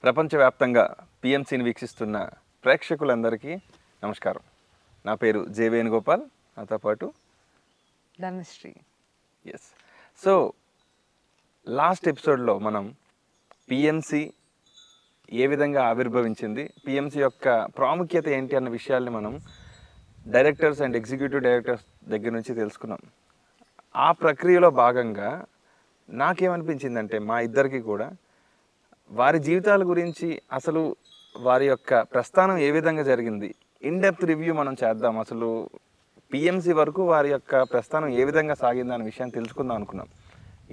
ప్రపంచవ్యాప్తంగా పిఎంసిని వీక్షిస్తున్న ప్రేక్షకులందరికీ నమస్కారం. నా పేరు జే వేణుగోపాల్, నాతో పాటు ధనశ్రీ. ఎస్. సో లాస్ట్ ఎపిసోడ్లో మనం పిఎంసి ఏ విధంగా ఆవిర్భవించింది, పిఎంసి యొక్క ప్రాముఖ్యత ఏంటి అన్న విషయాల్ని మనం డైరెక్టర్స్ అండ్ ఎగ్జిక్యూటివ్ డైరెక్టర్స్ దగ్గర నుంచి తెలుసుకున్నాం. ఆ ప్రక్రియలో భాగంగా నాకేమనిపించిందంటే మా ఇద్దరికి కూడా వారి జీవితాల గురించి, అసలు వారి యొక్క ప్రస్థానం ఏ విధంగా జరిగింది, ఇన్ డెప్త్ రివ్యూ మనం చేద్దాం. అసలు పిఎంసి వరకు వారి యొక్క ప్రస్థానం ఏ విధంగా సాగింది అనే విషయాన్ని తెలుసుకుందాం అనుకున్నాం.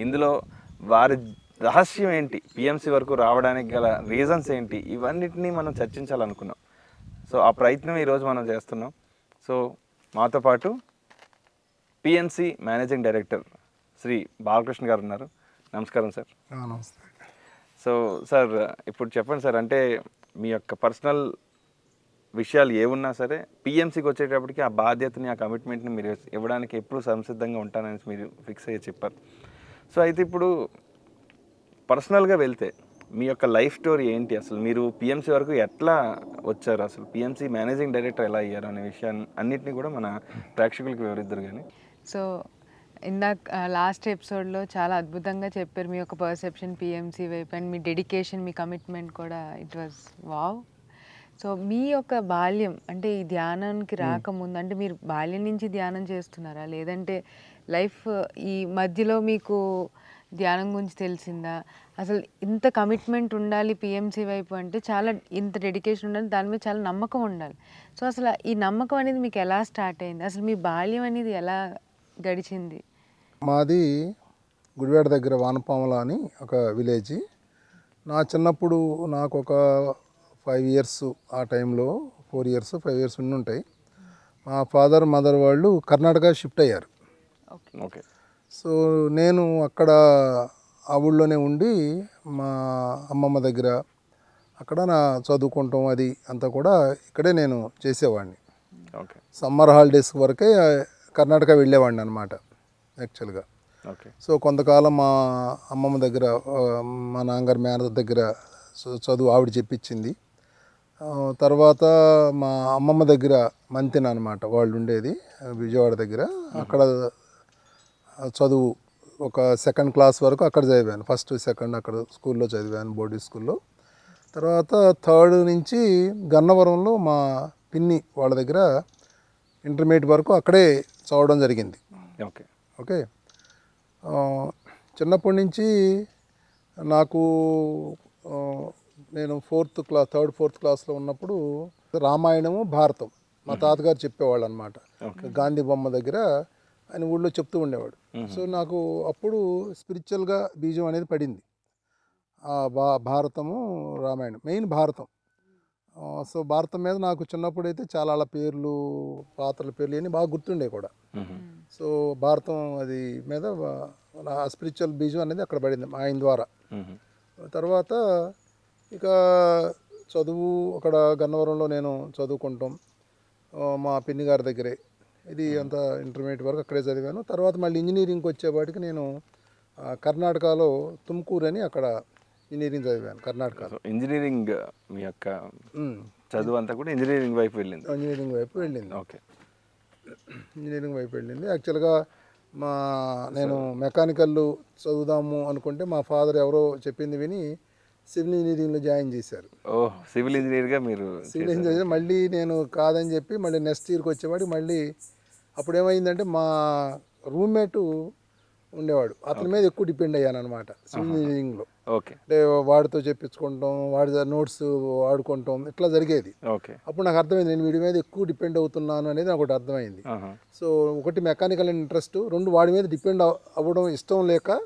ఇందులో వారి రహస్యం ఏంటి, పిఎంసి వరకు రావడానికి గల రీజన్స్ ఏంటి, ఇవన్నిటినీ మనం చర్చించాలనుకున్నాం. సో ఆ ప్రయత్నం ఈరోజు మనం చేస్తున్నాం. సో మాతో పాటు PMC managing director Shri Balakrishna గారు ఉన్నారు. నమస్కారం సార్. నమస్తే. సో సార్, ఇప్పుడు చెప్పండి సార్, అంటే మీ యొక్క పర్సనల్ విషయాలు ఏమున్నా సరే పిఎంసికి వచ్చేటప్పటికి ఆ బాధ్యతని, ఆ కమిట్మెంట్ని మీరు ఇవ్వడానికి ఎప్పుడు సంసిద్ధంగా ఉంటానని మీరు ఫిక్స్ అయ్యి చెప్పారు. సో అయితే ఇప్పుడు పర్సనల్గా వెళ్తే మీ యొక్క లైఫ్ స్టోరీ ఏంటి, అసలు మీరు పిఎంసి వరకు ఎట్లా వచ్చారు, అసలు పిఎంసి మేనేజింగ్ డైరెక్టర్ ఎలా అయ్యారు అనే విషయాన్ని అన్నింటినీ కూడా మన ప్రేక్షకులకు వివరిద్దరు. కానీ సో ఇందాక లాస్ట్ ఎపిసోడ్లో చాలా అద్భుతంగా చెప్పారు మీ యొక్క పర్సెప్షన్ పిఎంసి వైపు అండ్ మీ డెడికేషన్, మీ కమిట్మెంట్ కూడా. It was wow. సో మీ యొక్క బాల్యం, అంటే ఈ ధ్యానానికి రాకముందు, అంటే మీరు బాల్యం నుంచి ధ్యానం చేస్తున్నారా, లేదంటే లైఫ్ ఈ మధ్యలో మీకు ధ్యానం గురించి తెలిసిందా? అసలు ఇంత కమిట్మెంట్ ఉండాలి పిఎంసి వైపు అంటే, చాలా ఇంత డెడికేషన్ ఉండాలి, దాని మీద చాలా నమ్మకం ఉండాలి. సో అసలు ఈ నమ్మకం అనేది మీకు ఎలా స్టార్ట్ అయింది, అసలు మీ బాల్యం అనేది ఎలా గడిచింది? మాది గుడివాడ దగ్గర వానపాముల అని ఒక విలేజ్. నా చిన్నప్పుడు నాకు ఒక 5 ఇయర్స్, ఆ టైంలో 4 ఇయర్స్ 5 ఇయర్స్ ఉండి ఉంటాయి. మా ఫాదర్ మదర్ వాళ్ళు కర్ణాటక షిఫ్ట్ అయ్యారు. ఓకే. సో నేను అక్కడ ఆ ఊళ్ళోనే ఉండి మా అమ్మమ్మ దగ్గర అక్కడ నా చదువుకుంటాం అది అంతా కూడా ఇక్కడే నేను చేసేవాడిని. ఓకే. సమ్మర్ హాలిడేస్ వరకే కర్ణాటక వెళ్ళేవాడిని అనమాట యాక్చువల్గా. ఓకే. సో కొంతకాలం మా అమ్మమ్మ దగ్గర, మా నాన్నగారి మేనర్ దగ్గర చదువు ఆవిడ చెప్పించింది. తర్వాత మా అమ్మమ్మ దగ్గర మంతెన అనమాట వాళ్ళు ఉండేది, విజయవాడ దగ్గర. అక్కడ చదువు ఒక 2nd క్లాస్ వరకు అక్కడ చదివాను. 1st 2nd అక్కడ స్కూల్లో చదివాను, బోర్డింగ్ స్కూల్లో. తర్వాత 3rd నుంచి గన్నవరంలో మా పిన్ని వాళ్ళ దగ్గర ఇంటర్మీడియట్ వరకు అక్కడే చదవడం జరిగింది. ఓకే. ఓకే. చిన్నప్పటి నుంచి నాకు నేను 4th క్లాస్ 3rd 4th క్లాస్లో ఉన్నప్పుడు రామాయణము భారతం మా తాతగారు చెప్పేవాళ్ళు అనమాట. గాంధీ బొమ్మ దగ్గర ఆయన ఊళ్ళో చెప్తూ ఉండేవాడు. సో నాకు అప్పుడు స్పిరిచువల్గా బీజం అనేది పడింది. భారతము రామాయణం, మెయిన్ భారతం. సో భారతం మీద నాకు చిన్నప్పుడు అయితే చాలా అలా పేర్లు, పాత్రల పేర్లు అన్నీ బాగా గుర్తుండే కూడా. సో భారతం అది మీద నా స్పిరిచువల్ బీజం అనేది అక్కడ పడింది ఆయన ద్వారా. తర్వాత ఇక చదువు అక్కడ గన్నవరంలో నేను చదువుకుంటాం మా పిన్ని గారి దగ్గరే. ఇది అంతా ఇంటర్మీడియట్ వరకు అక్కడే చదివాను. తర్వాత మళ్ళీ ఇంజనీరింగ్కి వచ్చేపాటికి నేను కర్ణాటకలో తుమ్కూరు అని అక్కడ ఇంజనీరింగ్ చదివాను కర్ణాటకలో. ఇంజనీరింగ్ మీ యొక్క చదువు అంతా కూడా ఇంజనీరింగ్ వైపు వెళ్ళింది. ఇంజనీరింగ్ వైపు వెళ్ళింది. ఓకే. ఇంజనీరింగ్ వైపు వెళ్ళింది. యాక్చువల్గా నేను మెకానికల్ చదువుదాము అనుకుంటే మా ఫాదర్ ఎవరో చెప్పింది విని సివిల్ ఇంజనీరింగ్లో జాయిన్ చేశారు. ఓహ్, సివిల్ ఇంజనీర్గా మీరు? Civil engineer. మళ్ళీ నేను కాదని చెప్పి మళ్ళీ నెక్స్ట్ ఇయర్కి వచ్చేవాడికి మళ్ళీ అప్పుడు ఏమైందంటే మా రూమ్మేటు ఉండేవాడు, అతని మీద ఎక్కువ డిపెండ్ అయ్యాను అనమాట సివిల్ ఇంజనీరింగ్లో. ఓకే. అంటే వాడితో చెప్పించుకుంటాం, వాడి నోట్స్ వాడుకుంటాం, ఇట్లా జరిగేది. ఓకే. అప్పుడు నాకు అర్థమైంది నేను వీడి మీద ఎక్కువ డిపెండ్ అవుతున్నాను అనేది నాకు ఒకటి అర్థమైంది. సో ఒకటి మెకానికల్ ఇంట్రెస్ట్, 2 వాడి మీద డిపెండ్ అవ్వడం ఇష్టం లేక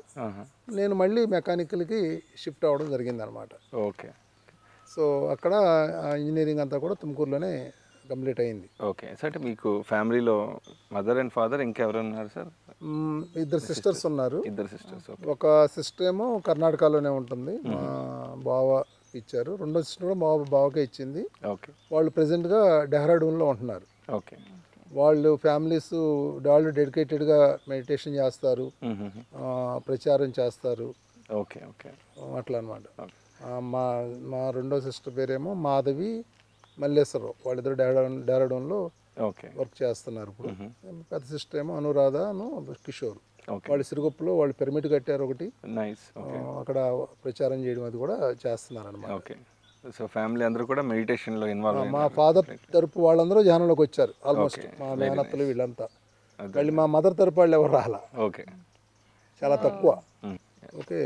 నేను మళ్ళీ మెకానికల్కి షిఫ్ట్ అవ్వడం జరిగింది అనమాట. ఓకే. సో అక్కడ ఇంజనీరింగ్ అంతా కూడా తుమ్కూరులోనే కంప్లీట్ అయింది. ఓకే. సో అంటే మీకు ఫ్యామిలీలో మదర్ అండ్ ఫాదర్ ఇంకెవరు ఉన్నారు సార్? 2 సిస్టర్స్ ఉన్నారు. 2 సిస్టర్స్. ఒక సిస్టర్ ఏమో కర్ణాటకలోనే ఉంటుంది, మా బావ ఇచ్చారు. రెండో సిస్టర్ కూడా మా బావకే ఇచ్చింది. ఓకే. వాళ్ళు ప్రెసెంట్గా డెహ్రాడూన్లో ఉంటున్నారు. ఓకే. వాళ్ళు ఫ్యామిలీస్ వాళ్ళు డెడికేటెడ్గా మెడిటేషన్ చేస్తారు, ప్రచారం చేస్తారు. ఓకే. ఓకే. అట్లా అనమాట. మా మా రెండో సిస్టర్ పేరేమో మాధవి, మల్లేశ్వరరావు. వాళ్ళిద్దరు డెహ్రాడూన్లో ఓకే. వర్క్ చేస్తున్నారు ఇప్పుడు. పెద్ద సిస్టర్ ఏమో అనురాధను కిషోర్. వాళ్ళు సిరుగుప్పులో వాళ్ళు పిరమిడ్ కట్టారు ఒకటి, నైస్. అక్కడ ప్రచారం చేయడం అది కూడా చేస్తున్నారు అనమాట. ఓకే. సో ఫ్యామిలీ అందరూ కూడా మెడిటేషన్లో ఇన్వాల్వ్ మా ఫాదర్ తరపు వాళ్ళందరూ ధ్యానంలోకి వచ్చారు ఆల్మోస్ట్, మా మేనత్తలు వీళ్ళంతా. మళ్ళీ మా మదర్ తరపు వాళ్ళు ఎవరు రాలా, ఓకే, చాలా తక్కువ. ఓకే,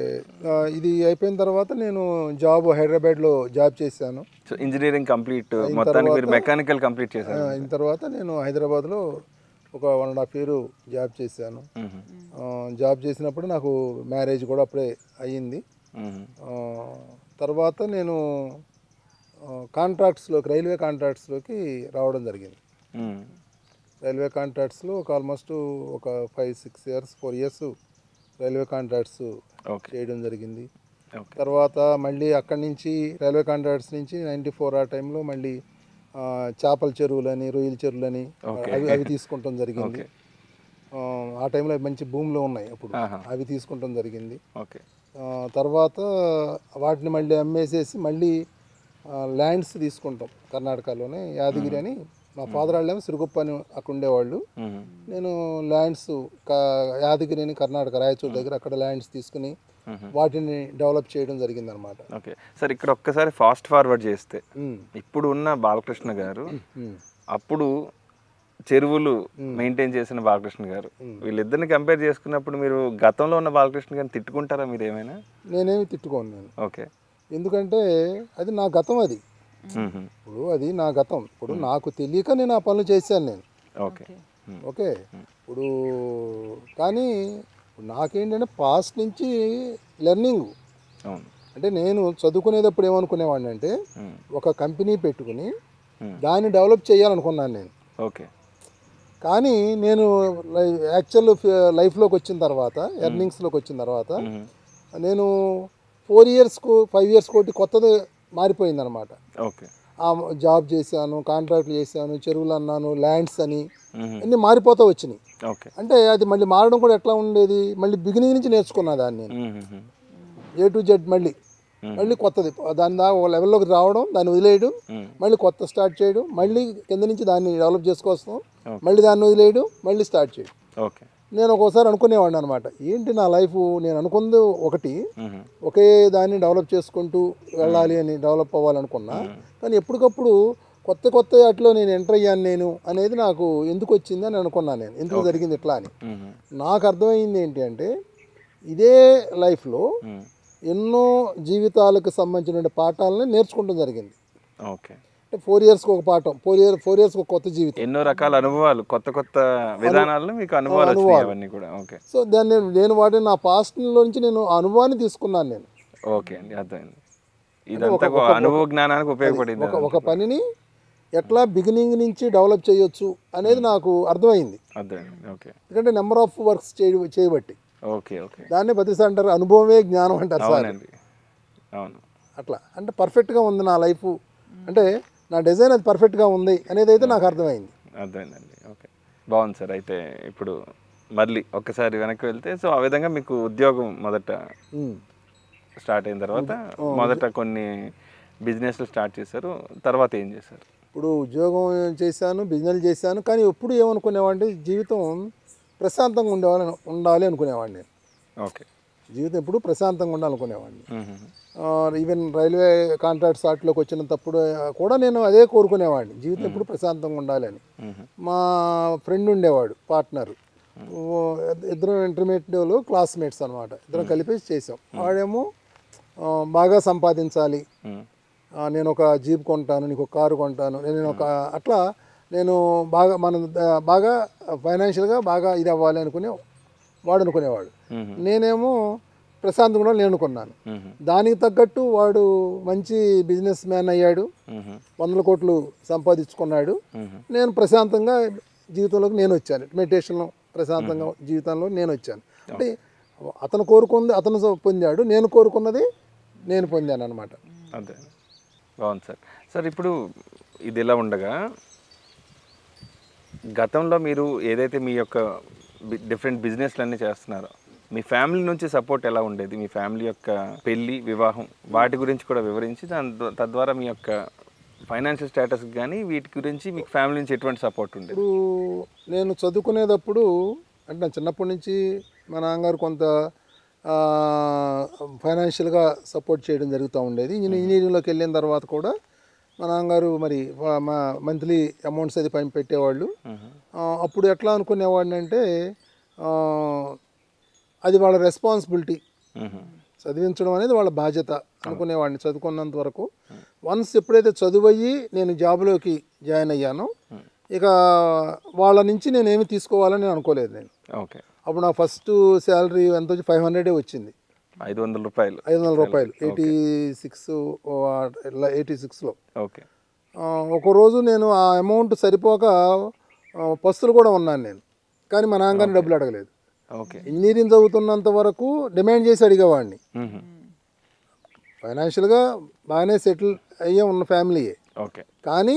ఇది అయిపోయిన తర్వాత నేను జాబ్ హైదరాబాద్లో జాబ్ చేశాను. సో ఇంజనీరింగ్ కంప్లీట్ మొత్తానికి మీరు మెకానికల్ కంప్లీట్ చేశారు. అయిన తర్వాత నేను హైదరాబాద్లో ఒక 1.5 year జాబ్ చేశాను. జాబ్ చేసినప్పుడు నాకు మ్యారేజ్ కూడా అప్పుడే అయ్యింది. తర్వాత నేను కాంట్రాక్ట్స్లోకి, రైల్వే కాంట్రాక్ట్స్లోకి రావడం జరిగింది. రైల్వే కాంట్రాక్ట్స్లో ఒక ఆల్మోస్ట్ ఒక 5-6 years 4 years రైల్వే కాంట్రాక్ట్స్ చేయడం జరిగింది. తర్వాత మళ్ళీ అక్కడి నుంచి రైల్వే కాంట్రాక్ట్స్ నుంచి 94 ఆ టైంలో మళ్ళీ చేపల చెరువులని, రొయ్యల చెరువులని అవి తీసుకుంటాం జరిగింది. ఆ టైంలో మంచి భూములు ఉన్నాయి అప్పుడు, అవి తీసుకుంటాం జరిగింది. తర్వాత వాటిని మళ్ళీ అమ్మేసేసి మళ్ళీ ల్యాండ్స్ తీసుకుంటాం కర్ణాటకలోనే, యాదగిరి అని. మా ఫాదర్ వాళ్ళేమో సిరుగుప్ప అని అక్కడ ఉండేవాళ్ళు. నేను ల్యాండ్స్ యాదగిరి అని కర్ణాటక రాయచూర్ దగ్గర అక్కడ ల్యాండ్స్ తీసుకుని వాటిని డెవలప్ చేయడం జరిగింది అనమాట. ఓకే సార్, ఇక్కడ ఒక్కసారి ఫాస్ట్ ఫార్వర్డ్ చేస్తే ఇప్పుడు ఉన్న బాలకృష్ణ గారు, అప్పుడు చెరువులు మెయింటైన్ చేసిన బాలకృష్ణ గారు, వీళ్ళిద్దరిని కంపేర్ చేసుకున్నప్పుడు మీరు గతంలో ఉన్న బాలకృష్ణ గారిని తిట్టుకుంటారా మీరు ఏమైనా? నేనేమి తిట్టుకోను నేను. ఓకే, ఎందుకంటే అది నా గతం. అది ఇప్పుడు అది నా గతం. ఇప్పుడు నాకు తెలియక నేను ఆ పనులు చేశాను నేను. ఓకే ఓకే, ఇప్పుడు కానీ నాకేంటంటే పాస్ట్ నుంచి లెర్నింగ్. అంటే నేను చదువుకునేటప్పుడు ఏమనుకునేవాడిని అంటే ఒక కంపెనీ పెట్టుకుని దాన్ని డెవలప్ చేయాలనుకున్నాను నేను. ఓకే, కానీ నేను యాక్చువల్ లైఫ్లోకి వచ్చిన తర్వాత, ఎర్నింగ్స్లోకి వచ్చిన తర్వాత నేను 4 years 5 years కోటి కొత్తది మారిపోయిందనమాట. ఓకే, ఆ జాబ్ చేశాను, కాంట్రాక్ట్లు చేశాను, చెరువులు అన్నాను, ల్యాండ్స్ అని అన్నీ మారిపోతూ వచ్చినాయి. అంటే అది మళ్ళీ మారడం కూడా ఎట్లా ఉండేది, మళ్ళీ బిగినింగ్ నుంచి నేర్చుకున్నా దాన్ని నేను A to Z. మళ్ళీ కొత్తది దాని ఒక లెవెల్లోకి రావడం, దాన్ని వదిలేయడం, మళ్ళీ కొత్త స్టార్ట్ చేయడం, మళ్ళీ కింద నుంచి దాన్ని డెవలప్ చేసుకొస్తాం, మళ్ళీ దాన్ని వదిలేయడం, మళ్ళీ స్టార్ట్ చేయడం. ఓకే, నేను ఒక్కోసారి అనుకునేవాడిని అనమాట, ఏంటి నా లైఫ్, నేను అనుకుంది ఒకటి, ఒకే దాన్ని డెవలప్ చేసుకుంటూ వెళ్ళాలి అని, డెవలప్ అవ్వాలనుకున్నా. కానీ ఎప్పటికప్పుడు కొత్త కొత్త వాటిలో నేను ఎంటర్ అయ్యాను నేను అనేది నాకు ఎందుకు వచ్చింది అని అనుకున్నాను నేను, ఎందుకు జరిగింది ఇట్లా అని. నాకు అర్థమైంది ఏంటి అంటే, ఇదే లైఫ్లో ఎన్నో జీవితాలకు సంబంధించిన పాఠాలను నేర్చుకుంటూ జరిగింది. ఓకే, 4 years ఒక పాఠం, 4 years ఒక కొత్త జీవితం, ఎన్నో రకాల అనుభవాలు, కొత్త కొత్త విధానాలను మీకు అనుభవాలు అవన్నీ కూడా. ఓకే, సో దాన్ని నేను వాటిని నా పాస్ట్లో నుంచి నేను అనుభవాన్ని తీసుకున్నాను నేను. ఓకే అండి, అర్థమైంది. ఇదంతా అనుభవ జ్ఞానానికి ఉపయోగపడింది. ఒక పనిని ఎట్లా బిగినింగ్ నుంచి డెవలప్ చేయొచ్చు అనేది నాకు అర్థమైంది. ఓకే, ఎందుకంటే నెంబర్ ఆఫ్ వర్క్స్ చేయబట్టి. ఓకే, ఓకే, దాన్ని ప్రతిసారి అంటారు అనుభవమే జ్ఞానం అంటారు సార్. అవును, అట్లా అంటే పర్ఫెక్ట్గా ఉంది నా లైఫ్, అంటే నా డిజైన్ అది పర్ఫెక్ట్గా ఉంది అనేది అయితే నాకు అర్థమైందండి. ఓకే, బాగుంది సార్. అయితే ఇప్పుడు మళ్ళీ ఒక్కసారి వెనక్కి వెళ్తే, సో ఆ విధంగా మీకు ఉద్యోగం మొదట స్టార్ట్ అయిన తర్వాత మొదట కొన్ని బిజినెస్లు స్టార్ట్ చేశారు, తర్వాత ఏం చేశారు? ఇప్పుడు ఉద్యోగం చేశాను, బిజినెస్ చేశాను, కానీ ఎప్పుడు ఏమనుకునేవాడిని, జీవితం ప్రశాంతంగా ఉండాలి అనుకునేవాడిని నేను. ఓకే, జీవితం ఎప్పుడు ప్రశాంతంగా ఉండాలనుకునేవాడిని. ఈవెన్ రైల్వే కాంట్రాక్ట్స్ వాటిలోకి వచ్చినప్పుడు కూడా నేను అదే కోరుకునేవాడిని, జీవితం ఎప్పుడు ప్రశాంతంగా ఉండాలి అని. మా ఫ్రెండ్ ఉండేవాడు, పార్ట్నర్, ఇద్దరు ఇంటర్మీడియట్లో క్లాస్మేట్స్ అనమాట, ఇద్దరం కలిపి చేసాం. వాడేమో బాగా సంపాదించాలి, నేను ఒక జీప్ కొంటాను, నీకు ఒక కారు కొంటాను, నేను ఒక అట్లా నేను బాగా ఫైనాన్షియల్గా బాగా ఇది అవ్వాలి వాడు అనుకునేవాడు. నేనేమో ప్రశాంతంగా నేను అనుకున్నాను. దానికి తగ్గట్టు వాడు మంచి బిజినెస్ మ్యాన్ అయ్యాడు, 100 కోట్లు సంపాదించుకున్నాడు. నేను ప్రశాంతంగా జీవితంలోకి నేను వచ్చాను, మెడిటేషన్లో ప్రశాంతంగా జీవితంలో నేను వచ్చాను. అంటే అతను కోరుకుంది అతను పొందాడు, నేను కోరుకున్నది నేను పొందాను అనమాట. అదే, బాగుంది సార్. సార్ ఇప్పుడు ఇది ఎలా ఉండగా, గతంలో మీరు ఏదైతే మీ యొక్క డిఫరెంట్ బిజినెస్లు అన్నీ చేస్తున్నారో, మీ ఫ్యామిలీ నుంచి సపోర్ట్ ఎలా ఉండేది? మీ ఫ్యామిలీ యొక్క పెళ్ళి, వివాహం వాటి గురించి కూడా వివరించి తద్వారా మీ యొక్క ఫైనాన్షియల్ స్టేటస్ కానీ వీటి గురించి మీకు ఫ్యామిలీ నుంచి ఎటువంటి సపోర్ట్ ఉండేది? ఇప్పుడు నేను చదువుకునేటప్పుడు అంటే నా చిన్నప్పటి నుంచి మా నాన్నగారు కొంత ఫైనాన్షియల్గా సపోర్ట్ చేయడం జరుగుతూ ఉండేది. ఇంజనీరింగ్లోకి వెళ్ళిన తర్వాత కూడా మా నాన్నగారు మరి మా మంత్లీ అమౌంట్స్ అది పని పెట్టేవాళ్ళు. అప్పుడు ఎట్లా అనుకునేవాడిని అంటే అది వాళ్ళ రెస్పాన్సిబిలిటీ, చదివించడం అనేది వాళ్ళ బాధ్యత అనుకునేవాడిని చదువుకున్నంత వరకు. వన్స్ ఎప్పుడైతే చదువయ్యి నేను జాబ్లోకి జాయిన్ అయ్యానో ఇక వాళ్ళ నుంచి నేను ఏమి తీసుకోవాలని అనుకోలేదు నేను. ఓకే. అప్పుడు నా ఫస్ట్ శాలరీ ఎంత వచ్చి 500 వచ్చింది. 500 రూపాయలు 86లో. ఓకే. ఒకరోజు నేను ఆ అమౌంట్ సరిపోక పస్తులు కూడా ఉన్నాను నేను, కానీ మా నాన్నగారిని డబ్బులు అడగలేదు. ఓకే. ఇంజనీరింగ్ చదువుతున్నంత వరకు డిమాండ్ చేసి అడిగేవాడిని. ఫైనాన్షియల్గా బాగానే సెటిల్ అయ్యే ఉన్న ఫ్యామిలీయే. ఓకే. కానీ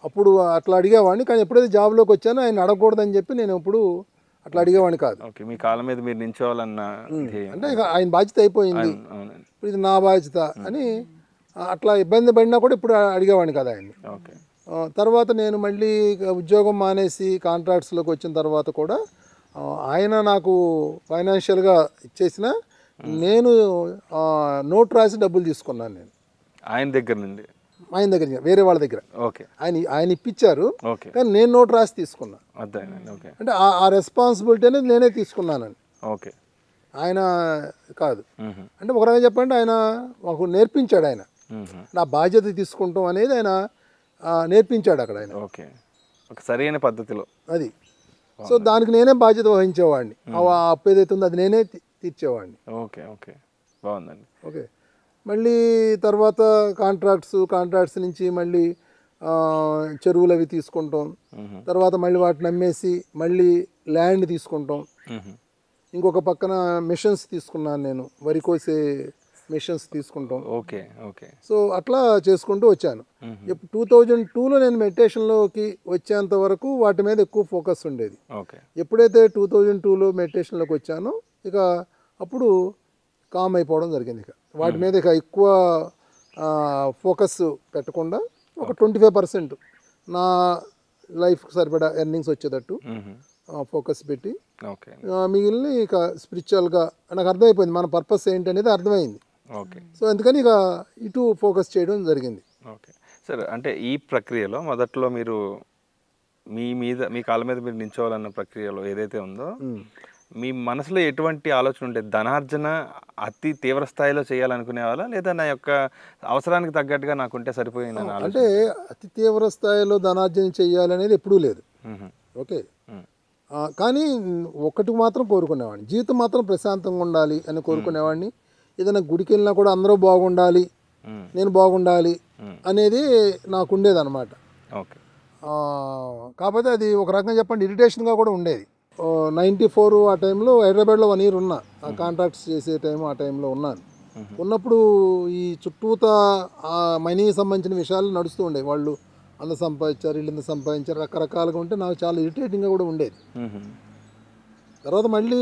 అప్పుడు అట్లా అడిగేవాడిని. కానీ ఎప్పుడైతే జాబ్లోకి వచ్చానో ఆయన అడగకూడదని చెప్పి నేను ఎప్పుడు అట్లా అడిగేవాడిని కాదు. ఓకే. మీ కాళ్ళ మీద మీరు నించోవాలన్న అంటే ఇక ఆయన బాధ్యత అయిపోయింది, అవునండి, ఇప్పుడు ఇది నా బాధ్యత అని అట్లా ఇబ్బంది పడినా కూడా ఇప్పుడు అడిగేవాడిని కదా ఆయన్ని. ఓకే. తర్వాత నేను మళ్ళీ ఉద్యోగం మానేసి కాంట్రాక్ట్స్లోకి వచ్చిన తర్వాత కూడా ఆయన నాకు ఫైనాన్షియల్గా ఇచ్చేసిన నేను నోట్ రాసి డబ్బులు తీసుకున్నాను నేను ఆయన దగ్గర నుండి. ఆయన దగ్గర వేరే వాళ్ళ దగ్గర. ఓకే. ఆయన ఇప్పించారు, ఓకే, కానీ నేను నోట్ రాసి తీసుకున్నా. అర్థమైందండి. ఓకే. అంటే ఆ రెస్పాన్సిబిలిటీ అనేది నేనే తీసుకున్నానండి, ఓకే. ఆయన కాదు. అంటే ఒక రకంగా చెప్పండి ఆయన మాకు నేర్పించాడు. ఆయన నా బాధ్యత తీసుకుంటాం అనేది ఆయన నేర్పించాడు అక్కడ ఆయన. ఓకే. ఒక సరైన పద్ధతిలో అది. సో దానికి నేనే బాధ్యత వహించేవాడిని. ఆ అప్పు ఏదైతే ఉందో అది నేనే తీర్చేవాడిని. ఓకే. ఓకే. బాగుందండి. ఓకే. మళ్ళీ తర్వాత కాంట్రాక్ట్స్ నుంచి మళ్ళీ చెరువులు అవి తీసుకుంటాం. తర్వాత మళ్ళీ వాటిని అమ్మేసి మళ్ళీ ల్యాండ్ తీసుకుంటాం. ఇంకొక పక్కన మిషన్స్ తీసుకున్నాను నేను, వరి కోసే మిషన్స్ తీసుకుంటాం. ఓకే. ఓకే. సో అట్లా చేసుకుంటూ వచ్చాను. 2002లో నేను మెడిటేషన్లోకి వచ్చేంత వరకు వాటి మీద ఎక్కువ ఫోకస్ ఉండేది. ఓకే. ఎప్పుడైతే 2002లో మెడిటేషన్లోకి వచ్చానో ఇక అప్పుడు కామ్ అయిపోవడం జరిగింది. ఇక వాటి మీద ఇక ఎక్కువ ఫోకస్ పెట్టకుండా ఒక 25% నా లైఫ్కి సరిపడా ఎర్నింగ్స్ వచ్చేటట్టు ఫోకస్ పెట్టి ఓకే. మిగిలిన ఇక స్పిరిచువల్గా నాకు అర్థమైపోయింది మన పర్పస్ ఏంటి అనేది అర్థమైంది. ఓకే. సో అందుకని ఇక ఇటు ఫోకస్ చేయడం జరిగింది. Okay sir. అంటే ఈ ప్రక్రియలో మొదట్లో మీరు మీ కాళ్ళ మీద మీరు నిల్చోవాలన్న ప్రక్రియలో ఏదైతే ఉందో మీ మనసులో ఎటువంటి ఆలోచన ఉండేది? ధనార్జన అతి తీవ్ర స్థాయిలో చేయాలనుకునే వాళ్ళ, లేదా నా యొక్క అవసరానికి తగ్గట్టుగా నాకుంటే సరిపోయింది అంటే అతి తీవ్ర స్థాయిలో ధనార్జన చేయాలనేది ఎప్పుడూ లేదు. ఓకే. కానీ ఒకటి మాత్రం కోరుకునేవాడిని, జీవితం మాత్రం ప్రశాంతంగా ఉండాలి అని కోరుకునేవాడిని. ఏదైనా గుడికి వెళ్ళినా కూడా అందరూ బాగుండాలి, నేను బాగుండాలి అనేది నాకు ఉండేది అనమాట. ఓకే. కాకపోతే అది ఒక రకంగా చెప్పండి ఇరిటేషన్గా కూడా ఉండేది. 94 ఆ టైంలో హైదరాబాద్లో 1 year ఉన్నా, ఆ కాంట్రాక్ట్స్ చేసే ఆ టైంలో ఉన్నాను. ఉన్నప్పుడు ఈ చుట్టూతా మనీ సంబంధించిన విషయాలు నడుస్తూ ఉండేవి. వాళ్ళు అంత సంపాదించారు, వీళ్ళు ఇంత సంపాదించారు, రకరకాలుగా ఉంటే నాకు చాలా ఇరిటేటింగ్గా కూడా ఉండేది. తర్వాత మళ్ళీ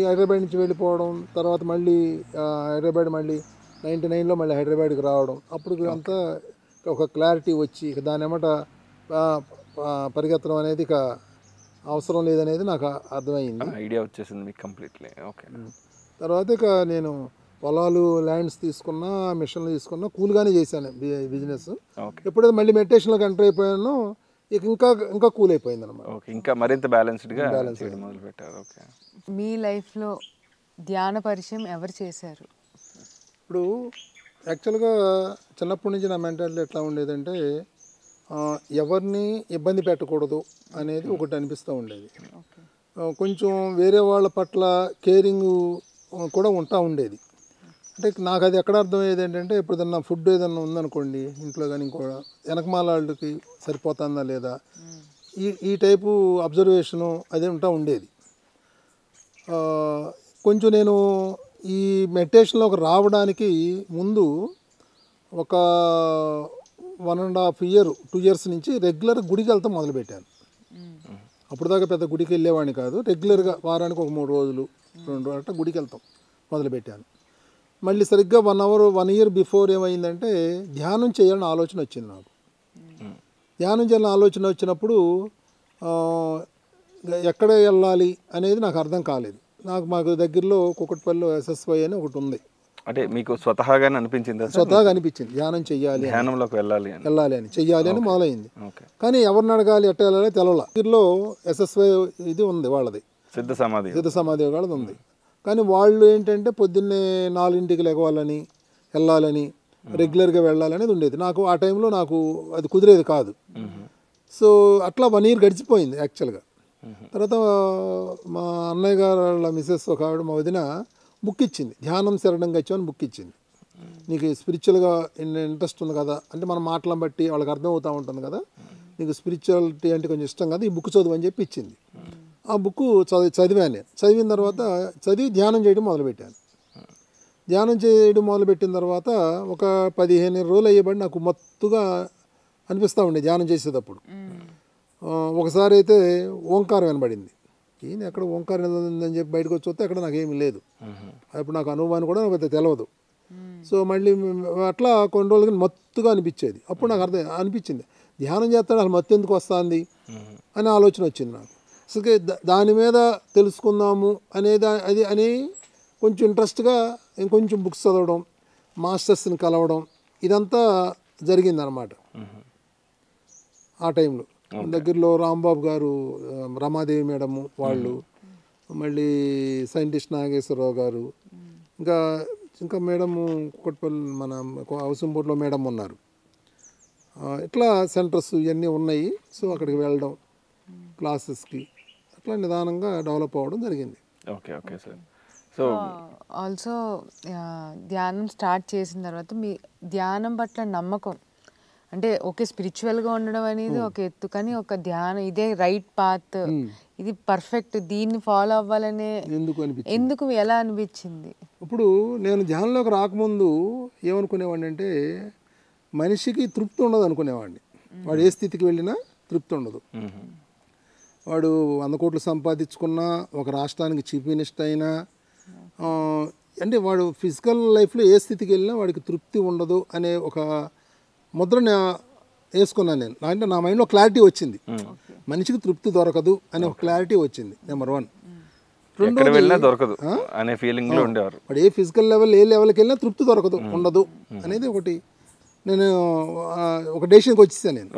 హైదరాబాద్ నుంచి వెళ్ళిపోవడం, తర్వాత మళ్ళీ హైదరాబాద్ మళ్ళీ 99లో మళ్ళీ హైదరాబాద్కి రావడం, అప్పుడు అంతా ఒక క్లారిటీ వచ్చి ఇక దాని ఏమట పరిగెత్తడం అనేది ఇక అవసరం లేదనేది నాకు అర్థమైంది. ఐడియా వచ్చేసింది మీకు కంప్లీట్లీ. ఓకే. తర్వాత ఇక నేను పొలాలు ల్యాండ్స్ తీసుకున్నా, మిషన్లు తీసుకున్నా, కూల్గానే చేశాను బిజినెస్. ఎప్పుడైతే మళ్ళీ మెడిటేషన్లోకి ఎంటర్ అయిపోయానో ఇక ఇంకా కూల్ అయిపోయింది అనమాట. ఓకే. ఇంకా మరింత బ్యాలెన్స్డ్గా చేయడం మొదలు పెట్టారు. ఓకే. మీ లైఫ్లో ధ్యాన పరిచయం ఎవరు చేశారు? ఇప్పుడు యాక్చువల్గా చిన్నప్పటి నుంచి నా మెంటాలిటీ ఎట్లా ఉండేదంటే ఎవరిని ఇబ్బంది పెట్టకూడదు అనేది ఒకటి అనిపిస్తూ ఉండేది. కొంచెం వేరే వాళ్ళ పట్ల కేరింగ్ కూడా ఉంటా ఉండేది. అంటే నాకు అది ఎక్కడ అర్థమయ్యేది ఏంటంటే ఇప్పుడు ఏదన్నా ఫుడ్ ఏదన్నా ఉందనుకోండి ఇంట్లో, కానీ ఇంకో వెనకమాల వాళ్ళకి సరిపోతుందా లేదా ఈ టైపు అబ్జర్వేషను అదే ఉంటా ఉండేది. కొంచెం నేను ఈ మెడిటేషన్లోకి రావడానికి ముందు ఒక 1.5 year 2 years నుంచి రెగ్యులర్ గుడికి వెళ్తాం మొదలుపెట్టాను. అప్పుడు దాకా పెద్ద గుడికి వెళ్ళేవాడిని కాదు. రెగ్యులర్గా వారానికి ఒక 3 రోజులు 2 రోజులు అట్లా గుడికి వెళ్తాం మొదలుపెట్టాను. మళ్ళీ సరిగ్గా 1 ఇయర్ బిఫోర్ ఏమైందంటే ధ్యానం చేయాలని ఆలోచన వచ్చింది నాకు. ధ్యానం చేయాలని ఆలోచన వచ్చినప్పుడు ఎక్కడ వెళ్ళాలి అనేది నాకు అర్థం కాలేదు. మాకు దగ్గరలో కుకట్పల్లిలో SSY అని ఒకటి ఉంది. అంటే మీకు స్వతహాగానే అనిపించింది? స్వతహాగా అనిపించింది ధ్యానం చెయ్యాలి, ధ్యానంలోకి వెళ్ళాలి అని చెయ్యాలి అని మొదలైంది. కానీ ఎవరిని అడగాలి, ఎట్ట వెళ్ళాలి తెలవల. దగ్గరలో SSY ఇది ఉంది, వాళ్ళది సిద్ధ సమాధి వాళ్ళది ఉంది. కానీ వాళ్ళు ఏంటంటే పొద్దున్నే 4ంటికి లెగవాలని, వెళ్ళాలని, రెగ్యులర్గా వెళ్ళాలనేది ఉండేది. నాకు ఆ టైంలో నాకు అది కుదిరేది కాదు. సో అట్లా 1 ఇయర్ గడిచిపోయింది యాక్చువల్గా. తర్వాత మా అన్నయ్య గారు వాళ్ళ మిసెస్ ఒక ఆవిడ, మా వదిన బుక్ ఇచ్చింది, ధ్యానం శరణం గచ్చామని బుక్ ఇచ్చింది. నీకు స్పిరిచువల్గా ఇంట్రెస్ట్ ఉంది కదా, అంటే మన మాటలను బట్టి వాళ్ళకి అర్థమవుతూ ఉంటుంది కదా, నీకు స్పిరిచువాలిటీ అంటే కొంచెం ఇష్టం కదా, ఈ బుక్ చదువు అని చెప్పి ఇచ్చింది. ఆ బుక్ చదివాను నేను. చదివిన తర్వాత ధ్యానం చేయడం మొదలుపెట్టాను. ధ్యానం చేయడం మొదలుపెట్టిన తర్వాత ఒక 15 రోజులు అయ్యేబడి నాకు మత్తుగా అనిపిస్తూ ఉండే ధ్యానం చేసేటప్పుడు. ఒకసారి అయితే ఓంకారం వినబడింది. ఈయన ఎక్కడ ఓంకారం వినదని చెప్పి బయటకు వచ్చి వస్తే అక్కడ నాకేమీ లేదు. అప్పుడు నాకు అనుభవాన్ని కూడా నాకు తెలియదు. సో మళ్ళీ అట్లా కొన్ని రోజులకి మత్తుగా అనిపించేది. అప్పుడు నాకు అనిపించింది ధ్యానం చేస్తాడు అసలు మత్తు ఎందుకు వస్తుంది అని ఆలోచన వచ్చింది నాకు. అసలు దాని మీద తెలుసుకుందాము అని కొంచెం ఇంట్రెస్ట్గా ఇంకొంచెం బుక్స్ చదవడం, మాస్టర్స్ని కలవడం, ఇదంతా జరిగిందనమాట. ఆ టైంలో దగ్గరలో రాంబాబు గారు, రమాదేవి మేడము వాళ్ళు, మళ్ళీ సైంటిస్ట్ నాగేశ్వరరావు గారు, ఇంకా మేడము కుకట్పల్లి మన హౌసింగ్బోర్డ్లో మేడం ఉన్నారు. ఇట్లా సెంటర్స్ ఇవన్నీ ఉన్నాయి. సో అక్కడికి వెళ్ళడం, క్లాసెస్కి అట్లా నిదానంగా డెవలప్ అవ్వడం జరిగింది. Okay sir. సో ఆల్సో ధ్యానం స్టార్ట్ చేసిన తర్వాత మీ ధ్యానం పట్ల నమ్మకం, అంటే ఓకే స్పిరిచువల్గా ఉండడం అనేది ఒక ఎత్తు, కానీ ఒక ధ్యానం ఇదే రైట్ పాత్, ఇది పర్ఫెక్ట్, దీన్ని ఫాలో అవ్వాలనే ఎందుకు ఎలా అనిపించింది? ఇప్పుడు నేను ధ్యానంలోకి రాకముందు ఏమనుకునేవాడిని అంటే మనిషికి తృప్తి ఉండదు అనుకునేవాడిని. వాడు ఏ స్థితికి వెళ్ళినా తృప్తి ఉండదు. వాడు 100 కోట్లు సంపాదించుకున్నా, ఒక రాష్ట్రానికి చీఫ్ మినిస్టర్ అయినా, అంటే వాడు ఫిజికల్ లైఫ్లో ఏ స్థితికి వెళ్ళినా వాడికి తృప్తి ఉండదు అనే ఒక ముద్ర వేసుకున్నాను నేను. అంటే నా మైండ్లో క్లారిటీ వచ్చింది, మనిషికి తృప్తి దొరకదు అనే ఒక క్లారిటీ వచ్చింది. నెంబర్ 1. దొరకదు అనే ఫీలింగ్లో ఉండేవారు. వాడు ఏ ఫిజికల్ లెవెల్ ఏ లెవెల్కి వెళ్ళినా తృప్తి దొరకదు, ఉండదు అనేది ఒకటి నేను ఒక డెసిషన్కి వచ్చేసాను నేను.